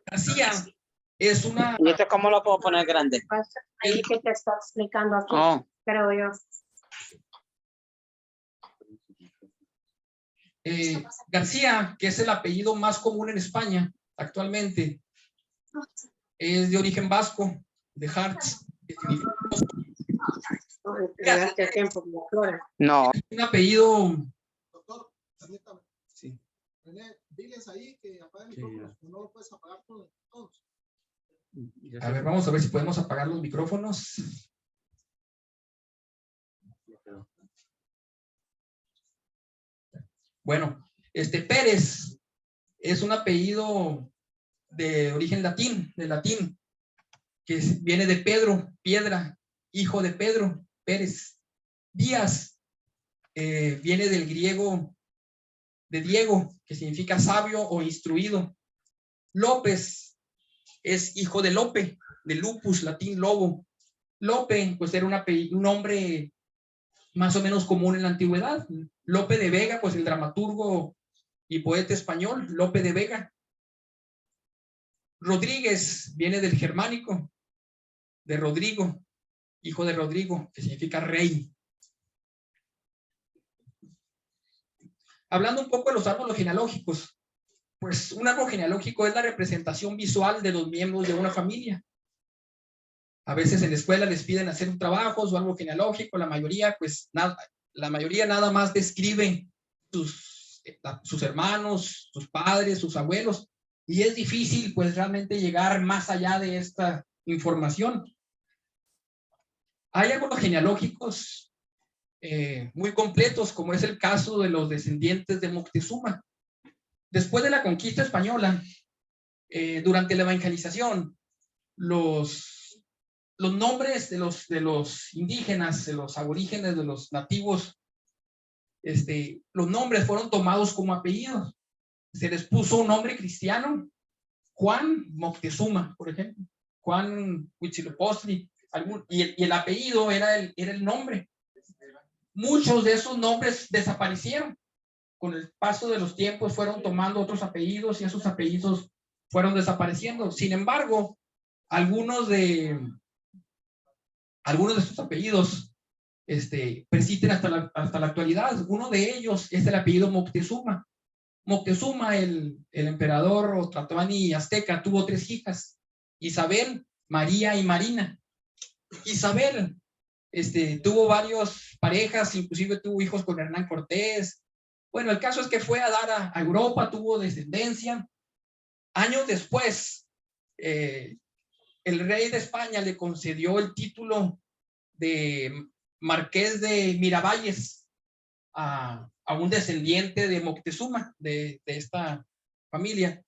García es una... ¿Y esto cómo lo puedo poner grande? Ahí que te está explicando aquí, Oh, creo yo. García, que es el apellido más común en España actualmente, es de origen vasco, de Hartz, que significa Llegaste a tiempo, como Flora. no. un apellido. Doctor, permítame. Sí. René, diles ahí que apaguen Sí, micrófonos, que no lo puedes apagar todos. Ya A ver, vamos a ver si podemos apagar los micrófonos. Bueno, Pérez es un apellido de origen latín, que viene de Pedro, piedra, hijo de Pedro, Pérez. Díaz viene del griego de Diego, que significa sabio o instruido. López es hijo de Lope, de lupus, latín lobo. Lope, pues era un nombre más o menos común en la antigüedad. Lope de Vega, pues el dramaturgo y poeta español, Lope de Vega. Rodríguez viene del germánico, de Rodrigo, hijo de Rodrigo, que significa rey. Hablando un poco de los árboles genealógicos, pues un árbol genealógico es la representación visual de los miembros de una familia. A veces en la escuela les piden hacer un trabajo, su árbol genealógico, la mayoría nada más describe sus hermanos, sus padres, sus abuelos, y es difícil pues realmente llegar más allá de esta información. Hay árboles genealógicos muy completos, como es el caso de los descendientes de Moctezuma. Después de la conquista española, durante la evangelización, los nombres de los indígenas, de los aborígenes, de los nativos, los nombres fueron tomados como apellidos. Se les puso un nombre cristiano, Juan Moctezuma, por ejemplo, Juan Huitzilopochtli, y el apellido era el nombre. Muchos de esos nombres desaparecieron. Con el paso de los tiempos fueron tomando otros apellidos y esos apellidos fueron desapareciendo. Sin embargo, algunos de estos apellidos persisten hasta la actualidad. Uno de ellos es el apellido Moctezuma. Moctezuma, el emperador otlatoani azteca, tuvo 3 hijas: Isabel, María y Marina. Isabel tuvo varias parejas, inclusive tuvo hijos con Hernán Cortés. Bueno, el caso es que fue a dar a Europa, tuvo descendencia. Años después, el rey de España le concedió el título de Marqués de Miravalles a un descendiente de Moctezuma, de esta familia.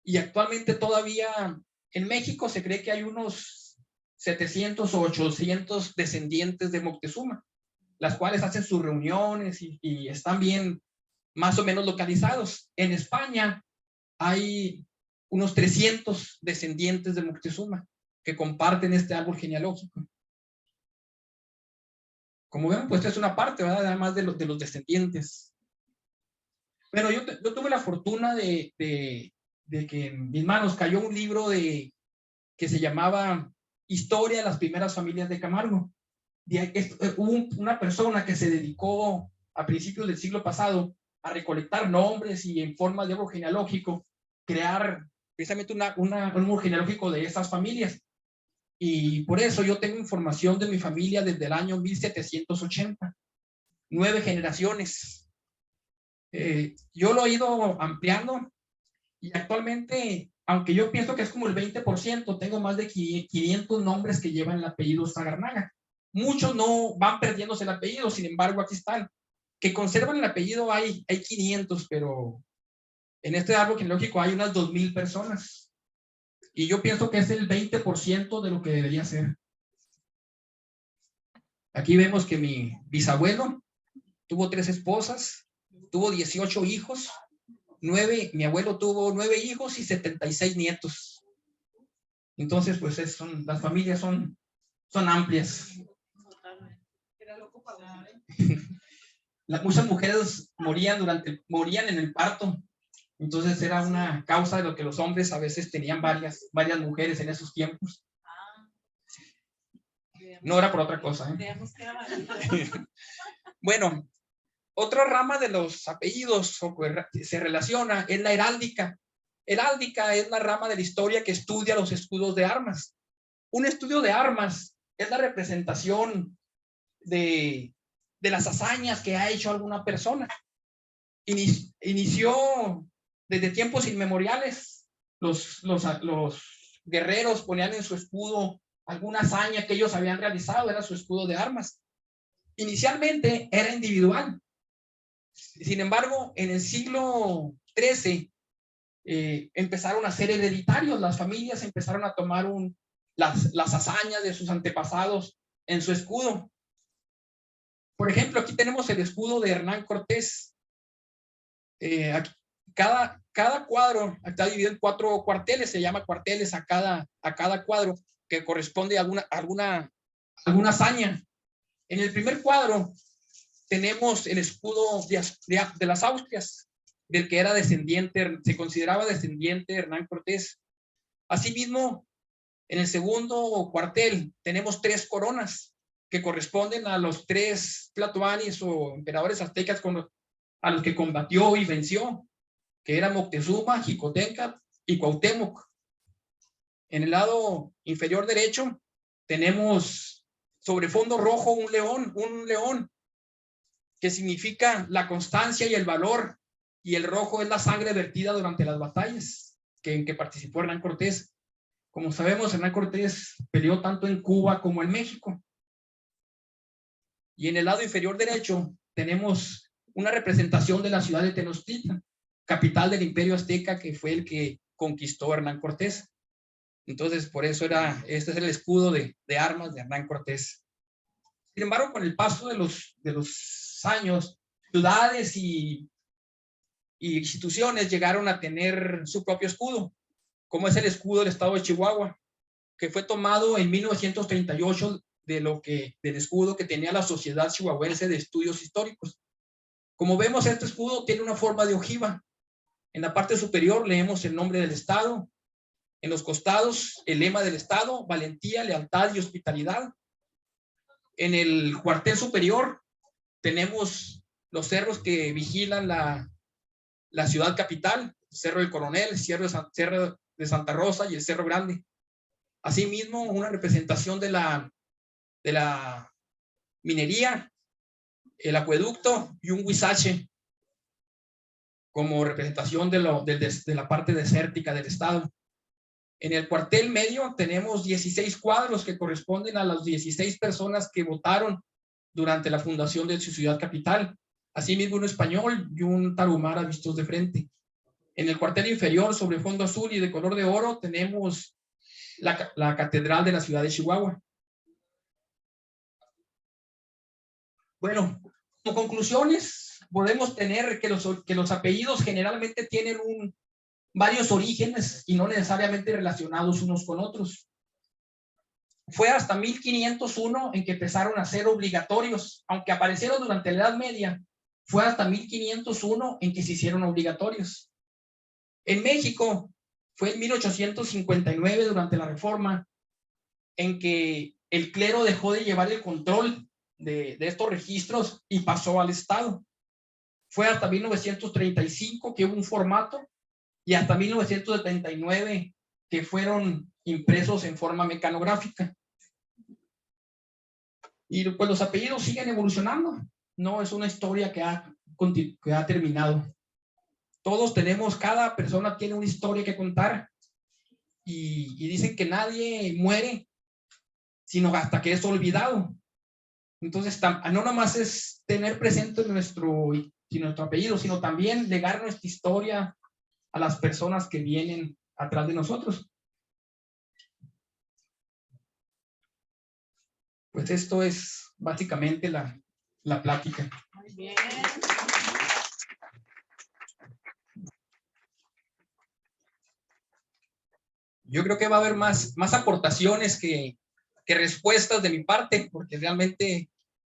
Y actualmente todavía en México se cree que hay unos 700 o 800 descendientes de Moctezuma, las cuales hacen sus reuniones y están bien más o menos localizados. En España hay unos 300 descendientes de Moctezuma que comparten este árbol genealógico. Como ven, pues es una parte, ¿verdad? Además de los descendientes. Pero yo tuve la fortuna de de que en mis manos cayó un libro que se llamaba Historia de las primeras familias de Camargo. Hubo una persona que se dedicó a principios del siglo pasado a recolectar nombres y en forma de árbol genealógico, crear precisamente un árbol genealógico de esas familias. Y por eso yo tengo información de mi familia desde el año 1780, 9 generaciones. Yo lo he ido ampliando y actualmente, aunque yo pienso que es como el 20%, tengo más de 500 nombres que llevan el apellido Sagarnaga. Muchos no van perdiéndose el apellido, sin embargo, aquí están. Que conservan el apellido hay 500, pero en este árbol genealógico hay unas 2000 personas. Y yo pienso que es el 20% de lo que debería ser. Aquí vemos que mi bisabuelo tuvo 3 esposas, tuvo 18 hijos, mi abuelo tuvo 9 hijos y 76 nietos. Entonces, pues las familias son amplias. Muchas mujeres morían en el parto. Entonces era una causa de lo que los hombres a veces tenían varias mujeres en esos tiempos. No era por otra cosa, ¿eh? Bueno, otra rama de los apellidos se relaciona es la heráldica. Heráldica es la rama de la historia que estudia los escudos de armas. Un estudio de armas es la representación de las hazañas que ha hecho alguna persona. Inició desde tiempos inmemoriales. Los guerreros ponían en su escudo alguna hazaña que ellos habían realizado, era su escudo de armas. Inicialmente era individual. Sin embargo, en el siglo XIII empezaron a ser hereditarios. Las familias empezaron a tomar las hazañas de sus antepasados en su escudo. Por ejemplo, aquí tenemos el escudo de Hernán Cortés. Aquí, cada cuadro está dividido en 4 cuarteles, se llama cuarteles a cada cuadro, que corresponde a alguna hazaña. En el primer cuadro tenemos el escudo de las Austrias, del que era descendiente, se consideraba descendiente de Hernán Cortés. Asimismo, en el segundo cuartel tenemos 3 coronas que corresponden a los 3 tlatoanis o emperadores aztecas a los que combatió y venció, que eran Moctezuma, Xicoténcatl y Cuauhtémoc. En el lado inferior derecho tenemos sobre fondo rojo un león que significa la constancia y el valor, y el rojo es la sangre vertida durante las batallas en que participó Hernán Cortés. Como sabemos, Hernán Cortés peleó tanto en Cuba como en México. Y en el lado inferior derecho tenemos una representación de la ciudad de Tenochtitlan, capital del Imperio Azteca, que fue el que conquistó Hernán Cortés. Entonces, por eso este es el escudo de armas de Hernán Cortés. Sin embargo, con el paso de los años, ciudades y instituciones llegaron a tener su propio escudo, como es el escudo del estado de Chihuahua, que fue tomado en 1938 del escudo que tenía la Sociedad Chihuahuense de Estudios Históricos. Como vemos, este escudo tiene una forma de ojiva. En la parte superior leemos el nombre del estado. En los costados, el lema del estado: valentía, lealtad y hospitalidad. En el cuartel superior tenemos los cerros que vigilan la ciudad capital: el Cerro del Coronel, el Cerro de Santa Rosa y el Cerro Grande. Asimismo, una representación de la minería, el acueducto y un huizache como representación de la parte desértica del estado. En el cuartel medio tenemos 16 cuadros que corresponden a las 16 personas que votaron durante la fundación de su ciudad capital. Asimismo, un español y un tarahumara vistos de frente. En el cuartel inferior, sobre fondo azul y de color de oro, tenemos la catedral de la ciudad de Chihuahua. Bueno, como conclusiones, podemos tener que los apellidos generalmente tienen varios orígenes y no necesariamente relacionados unos con otros. Fue hasta 1501 en que empezaron a ser obligatorios, aunque aparecieron durante la Edad Media. Fue hasta 1501 en que se hicieron obligatorios. En México fue en 1859, durante la Reforma, en que el clero dejó de llevar el control de estos registros y pasó al Estado. Fue hasta 1935 que hubo un formato y hasta 1979 que fueron impresos en forma mecanográfica. Y pues los apellidos siguen evolucionando. No es una historia que ha terminado. Todos tenemos, cada persona tiene una historia que contar y dicen que nadie muere sino hasta que es olvidado. Entonces, no nomás es tener presente nuestro apellido, sino también legar nuestra historia a las personas que vienen atrás de nosotros. Pues esto es básicamente la plática. Muy bien. Yo creo que va a haber más aportaciones que respuestas de mi parte, porque realmente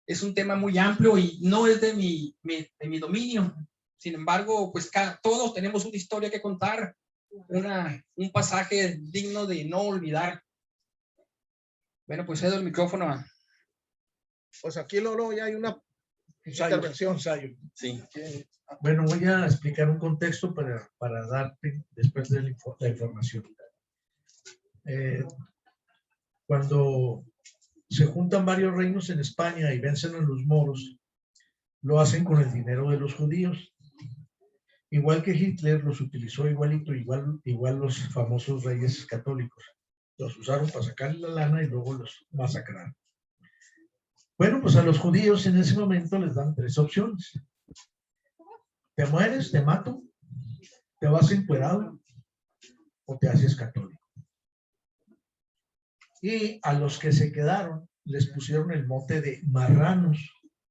es un tema muy amplio y no es de mi dominio. Sin embargo, pues todos tenemos una historia que contar, un pasaje digno de no olvidar. Bueno, pues cedo el micrófono. Pues aquí, Lolo, ya hay una intervención. Sí. Bueno, voy a explicar un contexto para darte después de la información. Cuando se juntan varios reinos en España y vencen a los moros, lo hacen con el dinero de los judíos. Igual que Hitler los utilizó igual los famosos reyes católicos. Los usaron para sacarle la lana y luego los masacraron. Bueno, pues a los judíos en ese momento les dan 3 opciones. Te mueres, te mato, te vas encuerado o te haces católico. Y a los que se quedaron les pusieron el mote de marranos,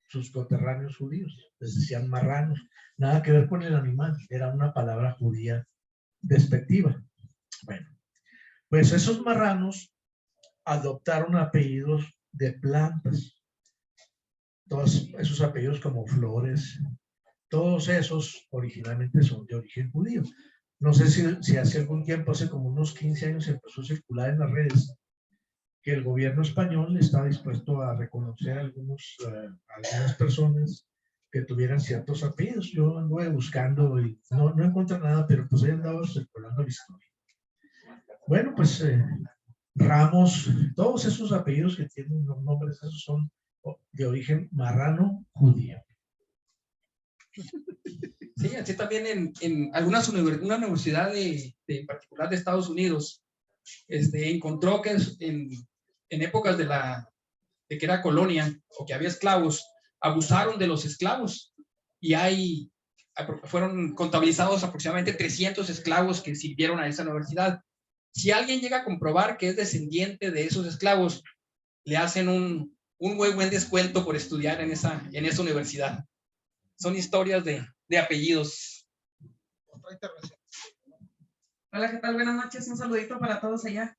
sus coterráneos judíos. Les decían marranos, nada que ver con el animal, era una palabra judía despectiva. Bueno, pues esos marranos adoptaron apellidos de plantas. Todos esos apellidos como Flores, todos esos originalmente son de origen judío. No sé si hace algún tiempo, hace como unos 15 años, empezó a circular en las redes que el gobierno español está dispuesto a reconocer a algunas personas que tuvieran ciertos apellidos. Yo anduve buscando y no encontré nada, pero pues ahí andaba circulando la historia. Bueno, pues Ramos, todos esos apellidos que tienen los nombres, esos son de origen marrano judío. Sí, así también en una universidad en particular de Estados Unidos, encontró que en épocas de que era colonia o que había esclavos, abusaron de los esclavos y fueron contabilizados aproximadamente 300 esclavos que sirvieron a esa universidad. Si alguien llega a comprobar que es descendiente de esos esclavos, le hacen un muy buen descuento por estudiar en esa universidad. Son historias de apellidos. Otra intervención. Hola, ¿qué tal? Buenas noches. Un saludito para todos allá.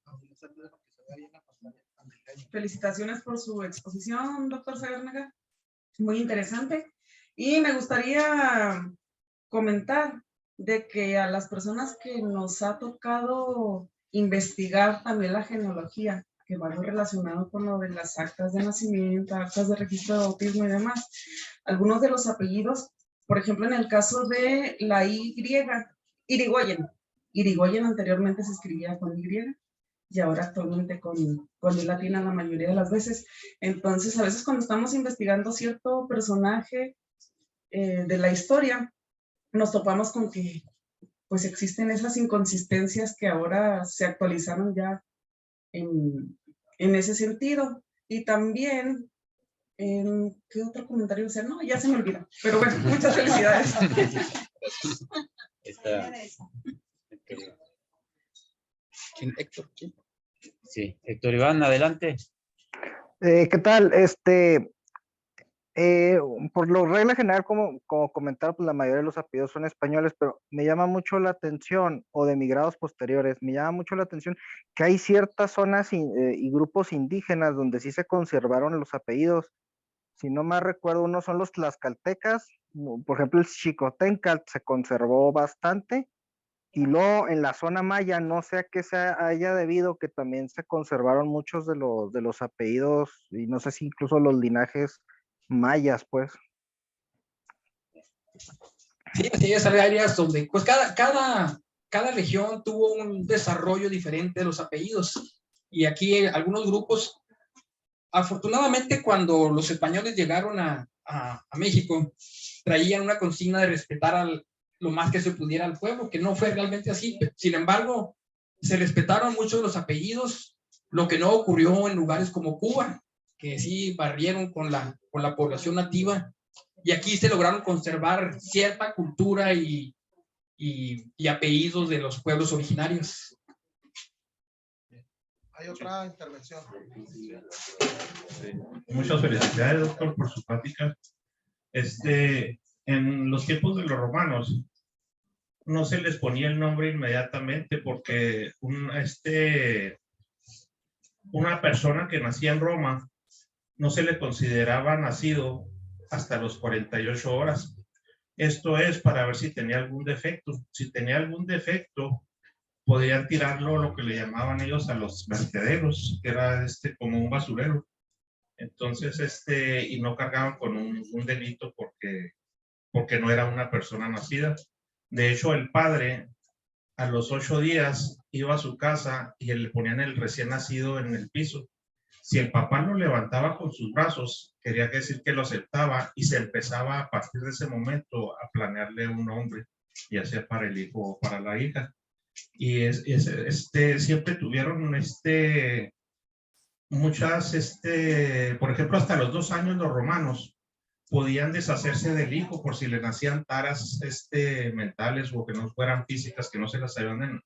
Felicitaciones por su exposición, doctor Sagárnaga. Muy interesante. Y me gustaría comentar de que a las personas que nos ha tocado investigar también la genealogía, que va muy relacionado con lo de las actas de nacimiento, actas de registro de bautismo y demás, algunos de los apellidos, por ejemplo, en el caso de la Irigoyen anteriormente se escribía con Y y ahora actualmente con I latina la mayoría de las veces. Entonces, a veces cuando estamos investigando cierto personaje de la historia, nos topamos con que pues existen esas inconsistencias que ahora se actualizaron ya en ese sentido. Y también, ¿qué otro comentario hacer? No, ya se me olvidó. Pero bueno, muchas felicidades. Héctor. Sí, Héctor Iván, adelante. ¿Qué tal? Por lo regla general, como comentar, pues la mayoría de los apellidos son españoles, pero me llama mucho la atención, o de migrados posteriores, me llama mucho la atención que hay ciertas zonas y grupos indígenas donde sí se conservaron los apellidos. Si no mal recuerdo, uno son los tlaxcaltecas, por ejemplo, el Xicoténcatl se conservó bastante, Y luego en la zona maya, no sé a qué se haya debido que también se conservaron muchos de los apellidos y no sé si incluso los linajes mayas, pues. Sí, así es, hay áreas donde, pues cada región tuvo un desarrollo diferente de los apellidos. Y aquí algunos grupos, afortunadamente cuando los españoles llegaron a México, traían una consigna de respetar lo más que se pudiera al pueblo, que no fue realmente así. Sin embargo, se respetaron mucho los apellidos, lo que no ocurrió en lugares como Cuba, que sí barrieron con la población nativa. Y aquí se lograron conservar cierta cultura y apellidos de los pueblos originarios. Hay otra intervención. Muchas felicidades, doctor, por su plática. En los tiempos de los romanos no se les ponía el nombre inmediatamente porque una persona que nacía en Roma no se le consideraba nacido hasta los 48 horas. Esto es para ver si tenía algún defecto. Si tenía algún defecto, podían tirarlo, lo que le llamaban ellos, a los vertederos, que era como un basurero. Entonces, y no cargaban con un delito porque no era una persona nacida. De hecho, el padre a los 8 días iba a su casa y le ponían el recién nacido en el piso. Si el papá lo levantaba con sus brazos, quería decir que lo aceptaba y se empezaba a partir de ese momento a planearle un nombre, ya sea para el hijo o para la hija. Y siempre tuvieron muchas, por ejemplo, hasta los 2 años los romanos podían deshacerse del hijo por si le nacían taras mentales o que no fueran físicas, que no se las habían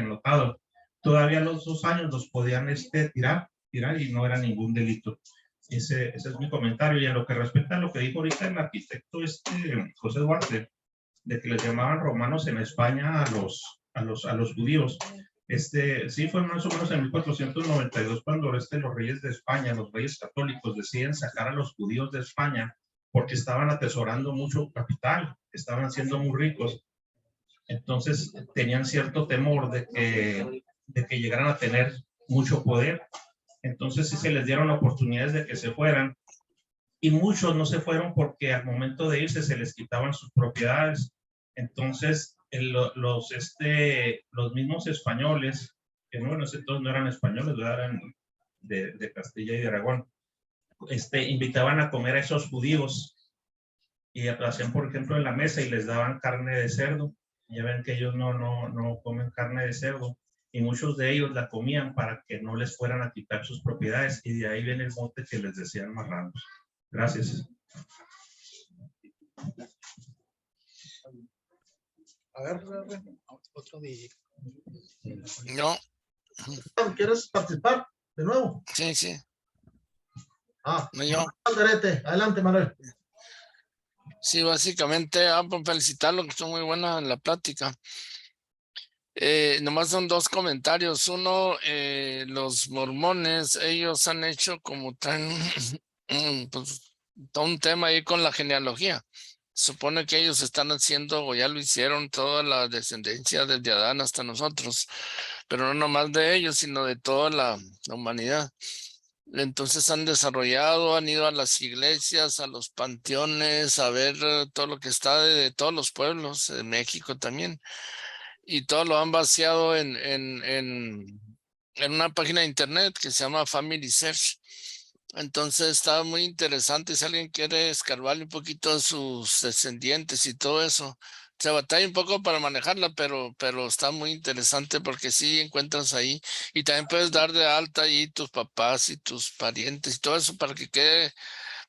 notado. Todavía a los 2 años los podían tirar y no era ningún delito. Ese es mi comentario. Y en lo que respecta a lo que dijo ahorita el arquitecto José Duarte, de que les llamaban romanos en España a los judíos. Sí, fue más o menos en 1492 cuando los reyes de España, los reyes católicos, deciden sacar a los judíos de España porque estaban atesorando mucho capital, estaban siendo muy ricos. Entonces tenían cierto temor de que llegaran a tener mucho poder. Entonces sí se les dieron oportunidades de que se fueran y muchos no se fueron porque al momento de irse se les quitaban sus propiedades. Entonces los mismos españoles, que no, entonces no eran españoles, eran de Castilla y de Aragón, invitaban a comer a esos judíos y hacían, por ejemplo, en la mesa y les daban carne de cerdo. Ya ven que ellos no comen carne de cerdo y muchos de ellos la comían para que no les fueran a quitar sus propiedades y de ahí viene el mote que les decían marranos. Gracias. A ver. Otro de... No. ¿Quieres participar de nuevo? Sí, sí. No, yo. Adelante, Manuel. Sí, básicamente, por felicitarlo, que estuvo muy buena la plática. Nomás son 2 comentarios. Uno, los mormones, ellos han hecho como traen pues, todo un tema ahí con la genealogía. Supone que ellos están haciendo, o ya lo hicieron, toda la descendencia desde Adán hasta nosotros, pero no nomás de ellos, sino de toda la humanidad. Entonces han desarrollado, han ido a las iglesias, a los panteones, a ver todo lo que está de todos los pueblos, de México también, y todo lo han vaciado en una página de internet que se llama Family Search. Entonces está muy interesante. Si alguien quiere escarbarle un poquito a sus descendientes y todo eso, se batalla un poco para manejarla, pero está muy interesante porque sí encuentras ahí y también puedes dar de alta ahí tus papás y tus parientes y todo eso para que quede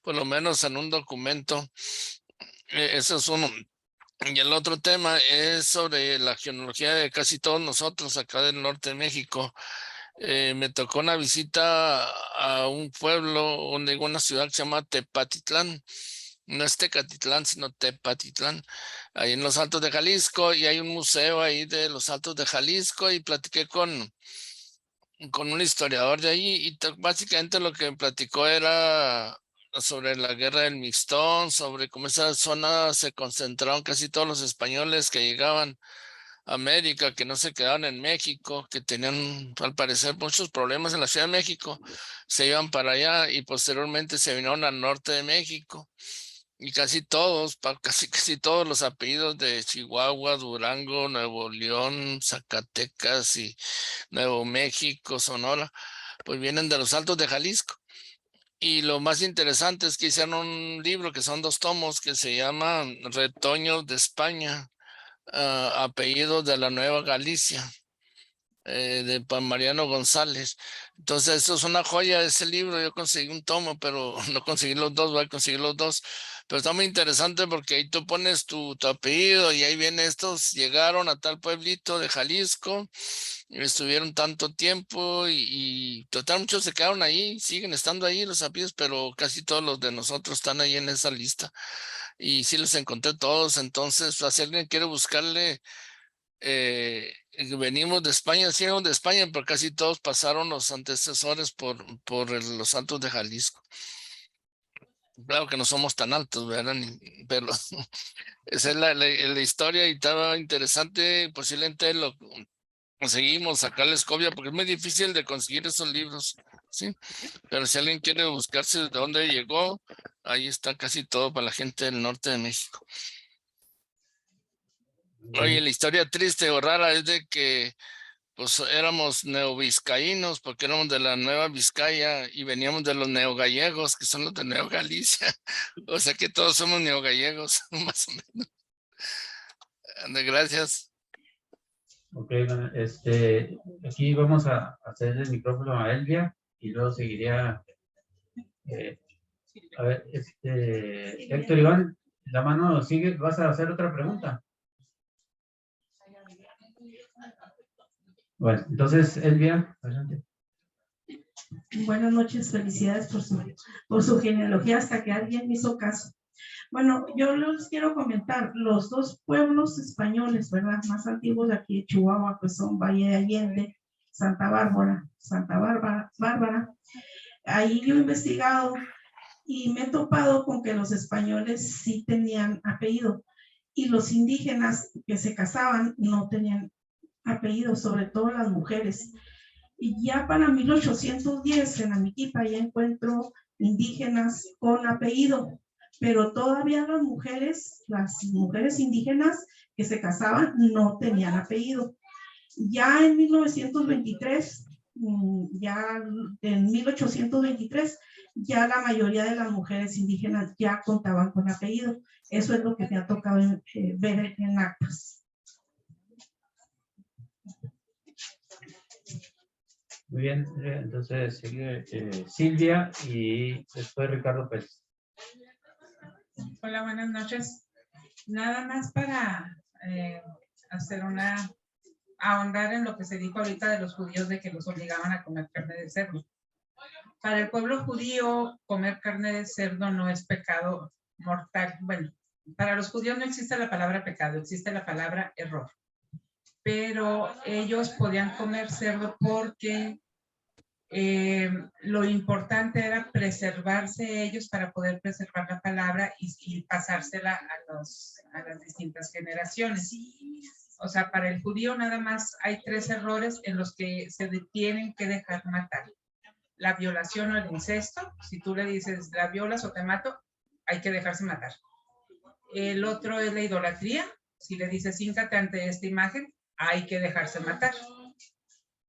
por lo menos en un documento. Eso es uno. Y el otro tema es sobre la genealogía de casi todos nosotros acá del norte de México. Me tocó una visita a un pueblo, una ciudad que se llama Tepatitlán. No es Tecatitlán, sino Tepatitlán, ahí en los Altos de Jalisco, y hay un museo ahí de los Altos de Jalisco, y platiqué con un historiador de ahí, y básicamente lo que me platicó era sobre la guerra del Mixtón, sobre cómo esa zona se concentraron casi todos los españoles que llegaban América, que no se quedaban en México, que tenían al parecer muchos problemas en la Ciudad de México, se iban para allá y posteriormente se vinieron al norte de México. Y casi todos, casi todos los apellidos de Chihuahua, Durango, Nuevo León, Zacatecas y Nuevo México, Sonora, pues vienen de los Altos de Jalisco. Y lo más interesante es que hicieron un libro que son 2 tomos que se llama Retoños de España, apellidos de la Nueva Galicia, de Mariano González. Entonces eso es una joya, ese libro. Yo conseguí un tomo, pero no conseguí los 2, voy a conseguir los 2. Pero está muy interesante porque ahí tú pones tu apellido y ahí viene estos, llegaron a tal pueblito de Jalisco, y estuvieron tanto tiempo y total muchos se quedaron ahí, siguen estando ahí los apellidos, pero casi todos los de nosotros están ahí en esa lista. Y sí los encontré todos. Entonces, si alguien quiere buscarle, venimos de España, sí, de España, pero casi todos pasaron los antecesores por los Altos de Jalisco. Claro que no somos tan altos, ¿verdad? Pero esa es la historia y estaba interesante. Posiblemente lo conseguimos sacarle copia porque es muy difícil de conseguir esos libros, ¿sí? Pero si alguien quiere buscarse de dónde llegó, ahí está casi todo para la gente del norte de México. Oye, la historia triste o rara es de que pues éramos neovizcaínos porque éramos de la Nueva Vizcaya y veníamos de los neogallegos, que son los de Neo Galicia. O sea que todos somos neogallegos, más o menos. Gracias. Ok, bueno, aquí vamos a hacer el micrófono a Elvia y luego seguiría. A ver, Héctor Iván, la mano sigue, ¿vas a hacer otra pregunta? Bueno, entonces, Elvia, adelante. Buenas noches, felicidades por su genealogía, hasta que alguien me hizo caso. Bueno, yo les quiero comentar, los 2 pueblos españoles, ¿verdad? Más antiguos de aquí de Chihuahua, pues son Valle de Allende, Santa Bárbara. Ahí yo he investigado y me he topado con que los españoles sí tenían apellido y los indígenas que se casaban no tenían apellido, sobre todo las mujeres. Y ya para 1810 en Amiquipa ya encuentro indígenas con apellido, pero todavía las mujeres indígenas que se casaban no tenían apellido. Ya en 1923, ya en 1823, ya la mayoría de las mujeres indígenas ya contaban con apellido. Eso es lo que me ha tocado ver en actas. Muy bien, entonces sigue Silvia y después Ricardo Pérez. Hola, buenas noches. Nada más para hacer ahondar en lo que se dijo ahorita de los judíos de que los obligaban a comer carne de cerdo. Para el pueblo judío, comer carne de cerdo no es pecado mortal. Bueno, para los judíos no existe la palabra pecado, existe la palabra error. Pero ellos podían comer cerdo porque lo importante era preservarse ellos para poder preservar la palabra y pasársela a las distintas generaciones. O sea, para el judío nada más hay 3 errores en los que se tienen que dejar matar. La violación o el incesto, si tú le dices la violas o te mato, hay que dejarse matar. El otro es la idolatría, si le dices híncate ante esta imagen, hay que dejarse matar.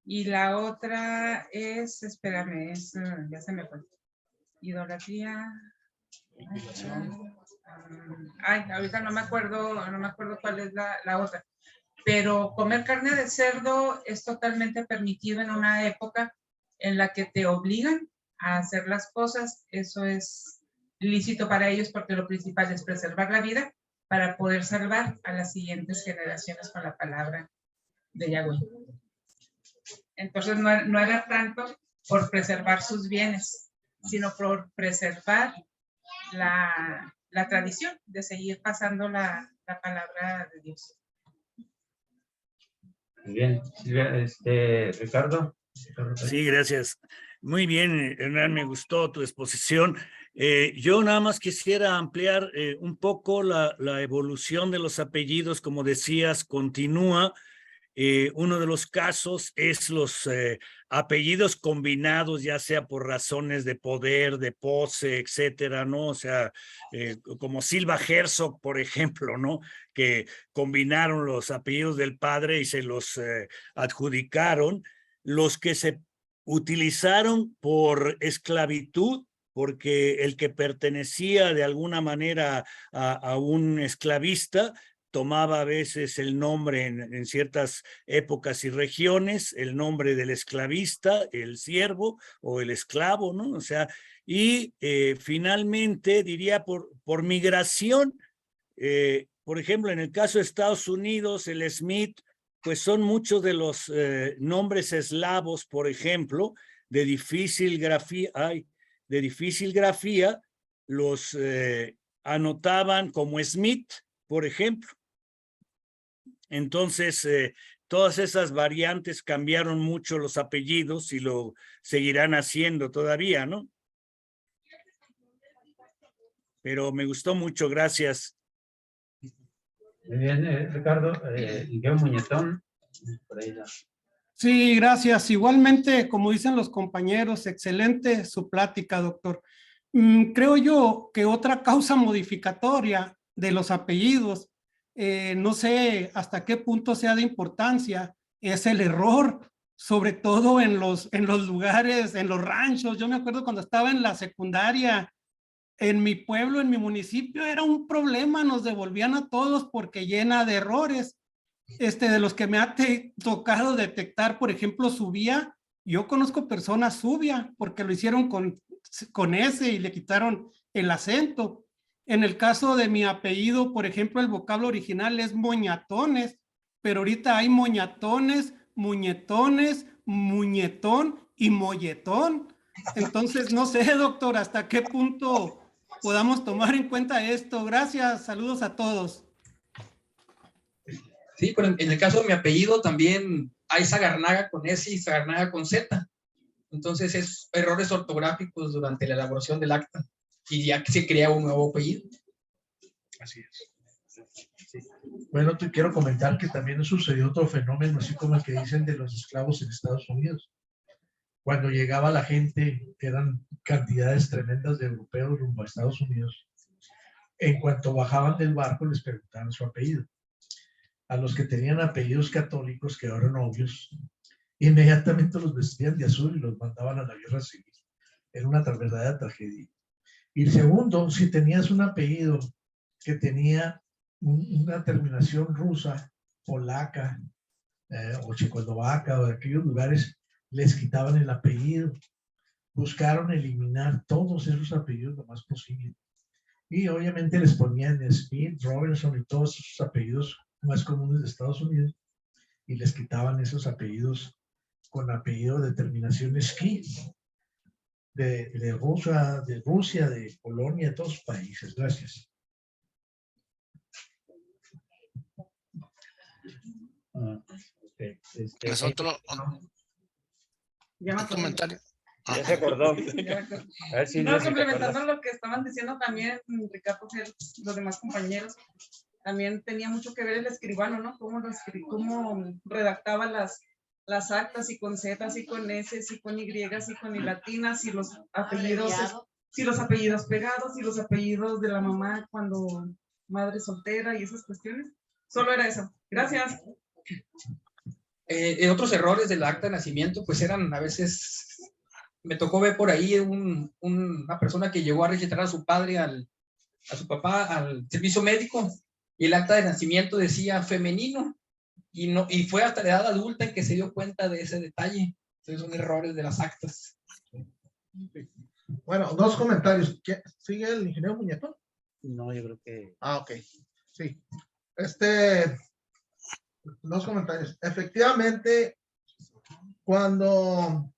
Y la otra es, espérame, ya se me fue. Idolatría. Ahorita no me acuerdo cuál es la otra. Pero comer carne de cerdo es totalmente permitido en una época en la que te obligan a hacer las cosas. Eso es lícito para ellos porque lo principal es preservar la vida para poder salvar a las siguientes generaciones con la palabra de Yahweh. Entonces no era tanto por preservar sus bienes, sino por preservar la tradición de seguir pasando la palabra de Dios. Muy bien, Silvia, Ricardo. Sí, gracias. Muy bien, Hernán, me gustó tu exposición. Yo nada más quisiera ampliar un poco la evolución de los apellidos, como decías, continúa Uno de los casos es los apellidos combinados, ya sea por razones de poder, de pose, etcétera, ¿no? O sea, como Silva Herzog, por ejemplo, ¿no? Que combinaron los apellidos del padre y se los adjudicaron. Los que se utilizaron por esclavitud, porque el que pertenecía de alguna manera a un esclavista tomaba a veces el nombre en ciertas épocas y regiones, el nombre del esclavista, el siervo o el esclavo, ¿no? O sea, y finalmente diría por migración, por ejemplo, en el caso de Estados Unidos, el Smith, pues son muchos de los nombres eslavos, por ejemplo, de difícil grafía, los anotaban como Smith, por ejemplo. Entonces, todas esas variantes cambiaron mucho los apellidos y lo seguirán haciendo todavía, ¿no? Pero me gustó mucho, gracias. Muy bien, Ricardo. Guillermo Muñetón. Por ahí Sí, gracias. Igualmente, como dicen los compañeros, excelente su plática, doctor. Creo yo que otra causa modificatoria de los apellidos, no sé hasta qué punto sea de importancia, es el error, sobre todo en los lugares, en los ranchos. Yo me acuerdo cuando estaba en la secundaria, en mi pueblo, en mi municipio, era un problema, nos devolvían a todos porque llena de errores. De los que me ha tocado detectar, por ejemplo, Subía, yo conozco personas Subia porque lo hicieron con S y le quitaron el acento. En el caso de mi apellido, por ejemplo, el vocablo original es Moñatones, pero ahorita hay Moñatones, Muñetones, Muñetón y Molletón. Entonces, no sé, doctor, hasta qué punto podamos tomar en cuenta esto. Gracias, saludos a todos. Sí, pero en el caso de mi apellido también hay Sagarnaga con S y Sagarnaga con Z. Entonces es errores ortográficos durante la elaboración del acta y ya que se crea un nuevo apellido. Así es. Sí. Bueno, te quiero comentar que también sucedió otro fenómeno, así como el que dicen de los esclavos en Estados Unidos. Cuando llegaba la gente, que eran cantidades tremendas de europeos rumbo a Estados Unidos, en cuanto bajaban del barco les preguntaban su apellido. A los que tenían apellidos católicos, que eran obvios, inmediatamente los vestían de azul y los mandaban a la guerra civil. Era una verdadera tragedia. Y segundo, si tenías un apellido que tenía una terminación rusa, polaca, o checoslovaca, o de aquellos lugares, les quitaban el apellido. Buscaron eliminar todos esos apellidos lo más posible. Y obviamente les ponían Smith, Robinson y todos esos apellidos más comunes de Estados Unidos y les quitaban esos apellidos con apellido de terminación esquí de Rusia, de Polonia, de todos los países. Gracias. Es otro comentario. Ya se acordó. A ver si No, Leslie, ¿te complementando acuerdas? lo que estaban diciendo también, Ricardo, los demás compañeros, también tenía mucho que ver el escribano, ¿no? Cómo redactaba las actas, y con Z, y con S, y con Y, y con Y latinas, y los apellidos, pegados, y los apellidos de la mamá cuando madre soltera y esas cuestiones. Solo era eso. Gracias. Otros errores del acta de nacimiento, pues eran a veces, me tocó ver por ahí una persona que llegó a registrar a su padre, a su papá, al servicio médico, y el acta de nacimiento decía femenino, y fue hasta la edad adulta en que se dio cuenta de ese detalle. Entonces son errores de las actas. Bueno, dos comentarios. ¿Sigue el ingeniero Muñetón? No, yo creo que... Ok. Sí. Dos comentarios. Efectivamente, cuando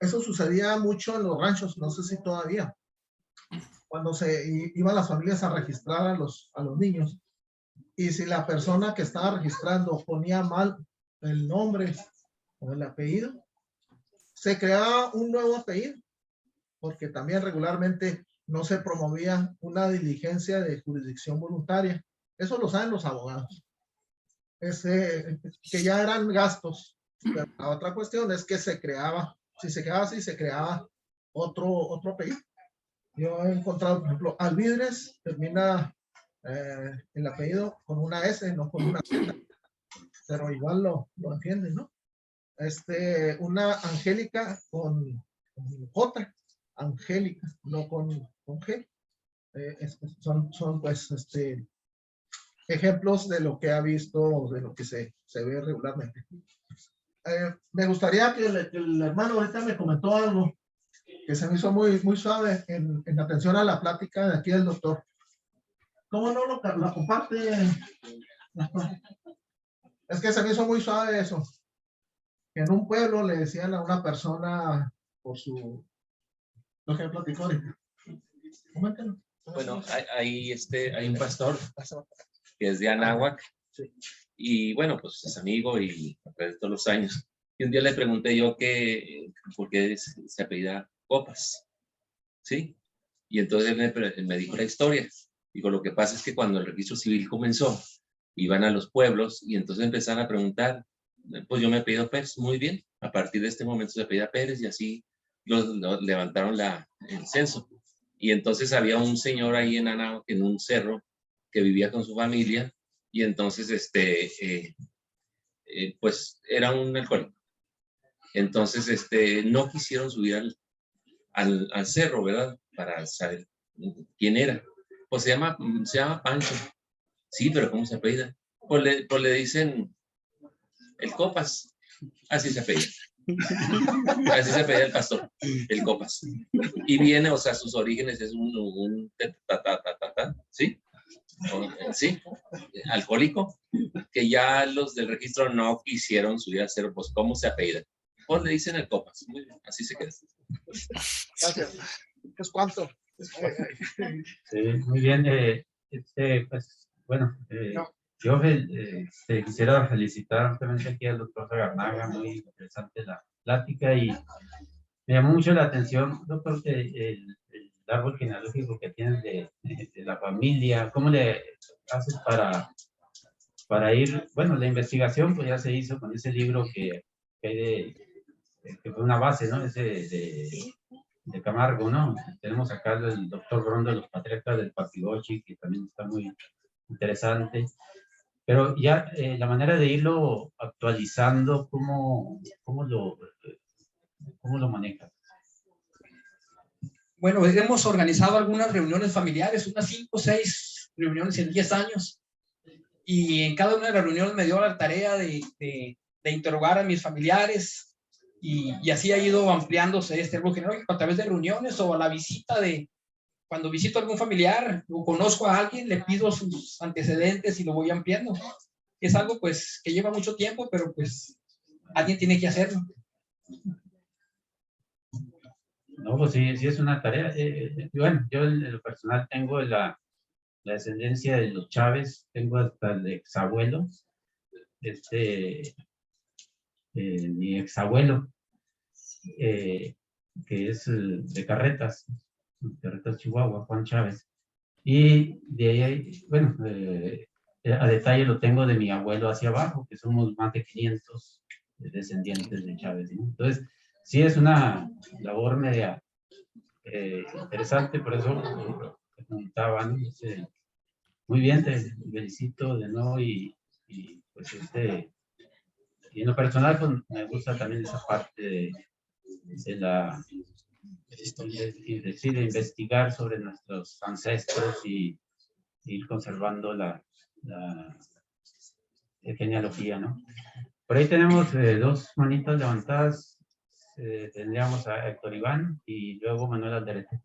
eso sucedía mucho en los ranchos, no sé si todavía, cuando iban las familias a registrar a los niños, y si la persona que estaba registrando ponía mal el nombre o el apellido, se creaba un nuevo apellido, porque también regularmente no se promovía una diligencia de jurisdicción voluntaria. Eso lo saben los abogados. que ya eran gastos. Pero la otra cuestión es que se creaba, si se quedaba así, se creaba otro apellido. Yo he encontrado, por ejemplo, Alvidres termina el apellido con una S, no con una Z, pero igual lo entienden, ¿no? Una Angélica con J, Angélica, no con G. Son pues ejemplos de lo que ha visto, de lo que se ve regularmente. Me gustaría que el hermano ahorita me comentó algo que se me hizo muy suave en atención a la plática de aquí del doctor. ¿Cómo no lo comparte? Es que se me hizo muy suave eso. Que en un pueblo le decían a una persona por su... Lo que platicó ahorita. Coméntalo. Bueno, hay un pastor que es de Anáhuac, y bueno, pues es amigo y a través de todos los años. Y un día le pregunté yo por qué se apellida Copas, ¿sí? Y entonces él me dijo la historia. Digo, lo que pasa es que cuando el registro civil comenzó, iban a los pueblos y entonces empezaron a preguntar, pues yo me apellido Pérez, muy bien, a partir de este momento se apellida Pérez, y así levantaron el censo. Y entonces había un señor ahí en Anáhuac, en un cerro, que vivía con su familia, y entonces pues era un alcohólico. Entonces no quisieron subir al cerro, ¿verdad? Para saber quién era. Pues se llama Pancho. Sí, pero ¿cómo se apellida? Pues le dicen el Copas. Así se apellida. Así se apellida el pastor, el Copas. Y viene, o sea, sus orígenes es un ¿sí? Sí, alcohólico, que ya los del registro no quisieron subir al cerro. Pues ¿cómo se apellida? Pues le dicen el Copas. Muy bien, así se queda. Gracias. ¿Es cuánto? Sí, muy bien. Pues, bueno, yo quisiera felicitar ampliamente aquí al doctor Garnaga, muy interesante la plática, y me llamó mucho la atención, doctor, que el árbol genealógico que tienes de la familia, ¿cómo le haces para ir? Bueno, la investigación pues ya se hizo con ese libro que fue una base, ¿no? Ese de Camargo, ¿no? Tenemos acá el doctor Grondo de los Patriarcas del Papigochi, que también está muy interesante. Pero ya la manera de irlo actualizando, ¿cómo lo manejas? Bueno, hemos organizado algunas reuniones familiares, unas 5 o 6 reuniones en 10 años. Y en cada una de las reuniones me dio la tarea de interrogar a mis familiares, y así ha ido ampliándose este árbol genealógico a través de reuniones o a la visita cuando visito a algún familiar o conozco a alguien, le pido sus antecedentes y lo voy ampliando. Es algo pues que lleva mucho tiempo, pero pues alguien tiene que hacerlo. No, pues sí es una tarea. Bueno, yo en lo personal tengo la descendencia de los Chávez, tengo hasta el exabuelo, mi exabuelo, que es de Carretas, Chihuahua, Juan Chávez. Y de ahí, bueno, a detalle lo tengo de mi abuelo hacia abajo, que somos más de 500 descendientes de Chávez, ¿no? Entonces, sí es una labor media interesante, por eso te preguntaba, ¿no? Muy bien, te felicito de nuevo, y pues y en lo personal pues, me gusta también esa parte de investigar sobre nuestros ancestros y ir conservando la genealogía, ¿no? Por ahí tenemos 2 manitas levantadas. Tendríamos a Héctor Iván y luego Manuel Alderete.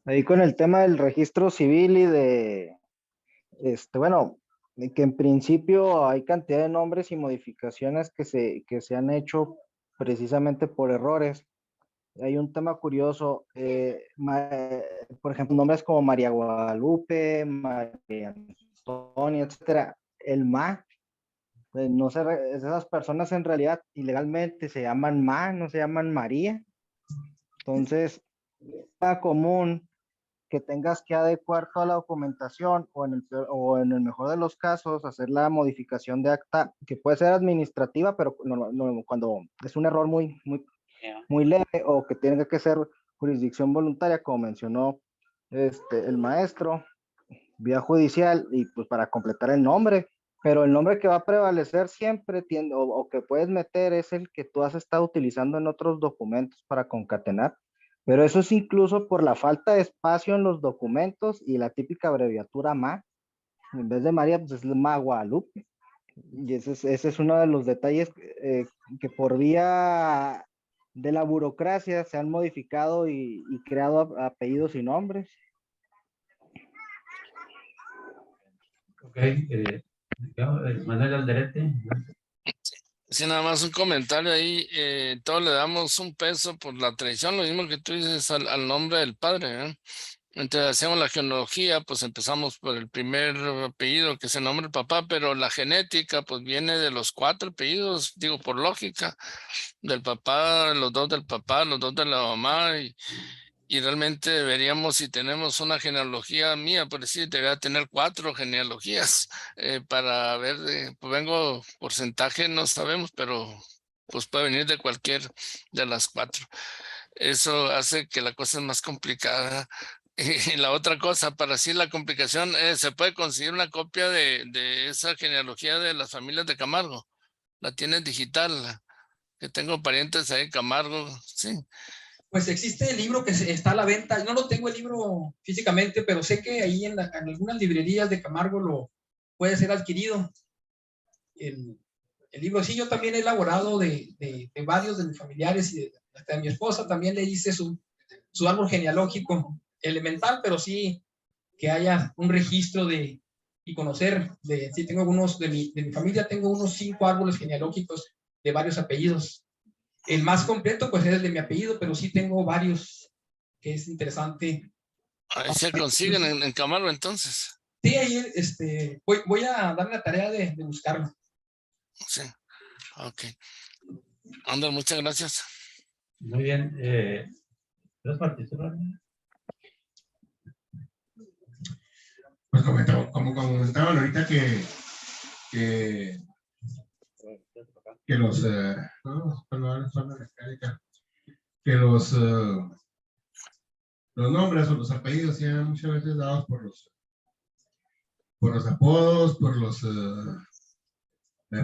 Ahí con el tema del registro civil y de, bueno, de que en principio hay cantidad de nombres y modificaciones que se han hecho precisamente por errores. Hay un tema curioso, por ejemplo, nombres como María Guadalupe, María Antonia, etcétera. El Ma, no sé, esas personas en realidad ilegalmente se llaman Ma, no se llaman María. Entonces, es común que tengas que adecuar toda la documentación o en el mejor de los casos hacer la modificación de acta, que puede ser administrativa, pero cuando es un error muy leve o que tenga que ser jurisdicción voluntaria, como mencionó el maestro, vía judicial y pues para completar el nombre. Pero el nombre que va a prevalecer siempre o que puedes meter es el que tú has estado utilizando en otros documentos para concatenar. Pero eso es incluso por la falta de espacio en los documentos y la típica abreviatura MA. En vez de María, pues es MA Guadalupe. Y ese es uno de los detalles que por vía de la burocracia se han modificado y creado apellidos y nombres. Ok, Manuel Alderete. Sí, nada más un comentario ahí. Todos le damos un peso por la tradición, lo mismo que tú dices al nombre del padre. Entonces hacemos la genealogía, pues empezamos por el primer apellido que es el nombre del papá, pero la genética pues viene de los 4 apellidos, digo por lógica, del papá, los 2 del papá, los 2 de la mamá y realmente deberíamos, si tenemos una genealogía mía, por decir, debería tener 4 genealogías para ver, pues vengo porcentaje, no sabemos, pero pues puede venir de cualquier de las 4. Eso hace que la cosa es más complicada. Y la otra cosa, para así la complicación, se puede conseguir una copia de esa genealogía de las familias de Camargo. La tienes digital, que tengo parientes ahí en Camargo, sí. Pues existe el libro que está a la venta. No lo tengo el libro físicamente, pero sé que ahí en algunas librerías de Camargo lo puede ser adquirido. El libro, sí, yo también he elaborado de varios de mis familiares y hasta de mi esposa también le hice su árbol genealógico elemental, pero sí que haya un registro y conocer, sí tengo algunos de mi familia, tengo unos 5 árboles genealógicos de varios apellidos. El más completo pues es el de mi apellido, pero sí tengo varios que es interesante. Ahí se consiguen en Camargo entonces. Sí, ahí voy a darme la tarea de buscarlo. Sí, ok. Ander, muchas gracias. Muy bien. ¿Los participantes? Pues como comentaban ahorita que los los nombres o los apellidos sean muchas veces dados por los apodos, por los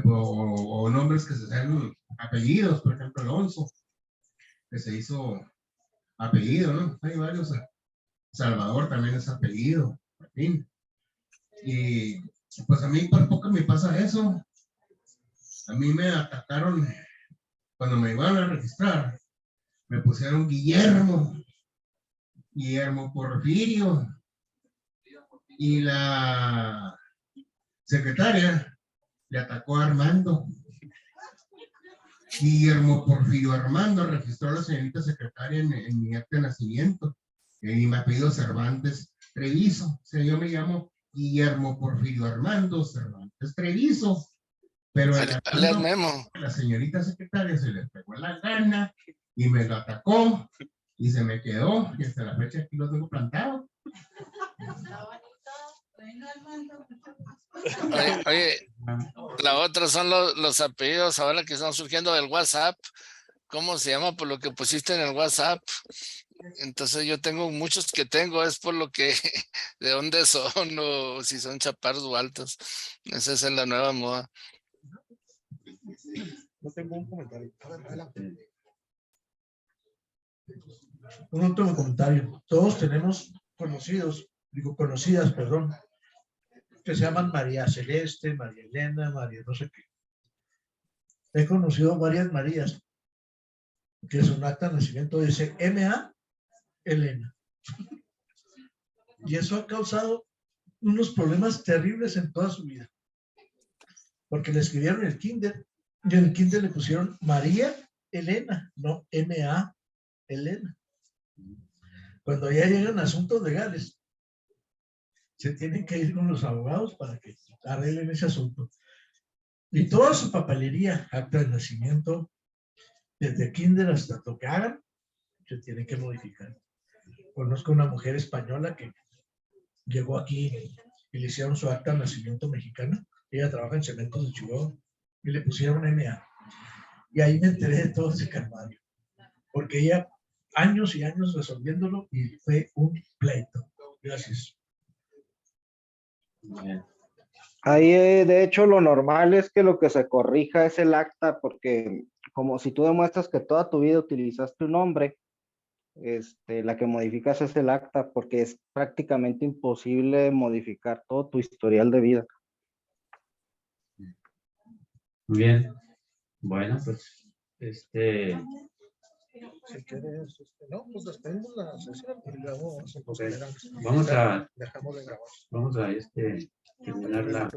o nombres que se sean apellidos, por ejemplo Alonso, que se hizo apellido, ¿no? Hay varios. Salvador también es apellido, en fin. Y pues a mí por poco me pasa eso. A mí me atacaron cuando me iban a registrar, me pusieron Guillermo Porfirio, y la secretaria le atacó a Armando. Guillermo Porfirio Armando registró a la señorita secretaria en mi acta de nacimiento, y me apellido Cervantes Treviso. O sea, yo me llamo Guillermo Porfirio Armando Cervantes Treviso. Pero la señorita secretaria se le pegó la gana y me lo atacó y se me quedó, y hasta la fecha aquí lo tengo plantado. Oye, la otra son los apellidos ahora que están surgiendo del WhatsApp. ¿Cómo se llama? Por lo que pusiste en el WhatsApp. Entonces yo tengo muchos que tengo, es por lo que, de dónde son o si son chaparros o altos. Esa es la nueva moda. No tengo un comentario. Adelante. Un último comentario. Todos tenemos conocidas, que se llaman María Celeste, María Elena, María no sé qué. He conocido varias Marías que su acta de nacimiento dice M.A. Elena. Y eso ha causado unos problemas terribles en toda su vida. Porque le escribieron el kinder y en el kinder le pusieron María Elena, no M.A. Elena. Cuando ya llegan asuntos legales, se tienen que ir con los abogados para que arreglen ese asunto. Y toda su papelería, acta de nacimiento, desde kinder hasta lo que hagan, se tiene que modificar. Conozco una mujer española que llegó aquí y le hicieron su acta de nacimiento mexicana. Ella trabaja en Cementos de Chihuahua y le pusieron NA. Y ahí me enteré de todo ese calvario. Porque ella, años y años resolviéndolo y fue un pleito. Gracias. Ahí, de hecho, lo normal es que lo que se corrija es el acta, porque como si tú demuestras que toda tu vida utilizaste un nombre, la que modificas es el acta, porque es prácticamente imposible modificar todo tu historial de vida. Muy bien. Bueno, pues, Si quieres, no, pues despedimos la sesión y luego vamos a, dejamos de grabar. vamos a terminar la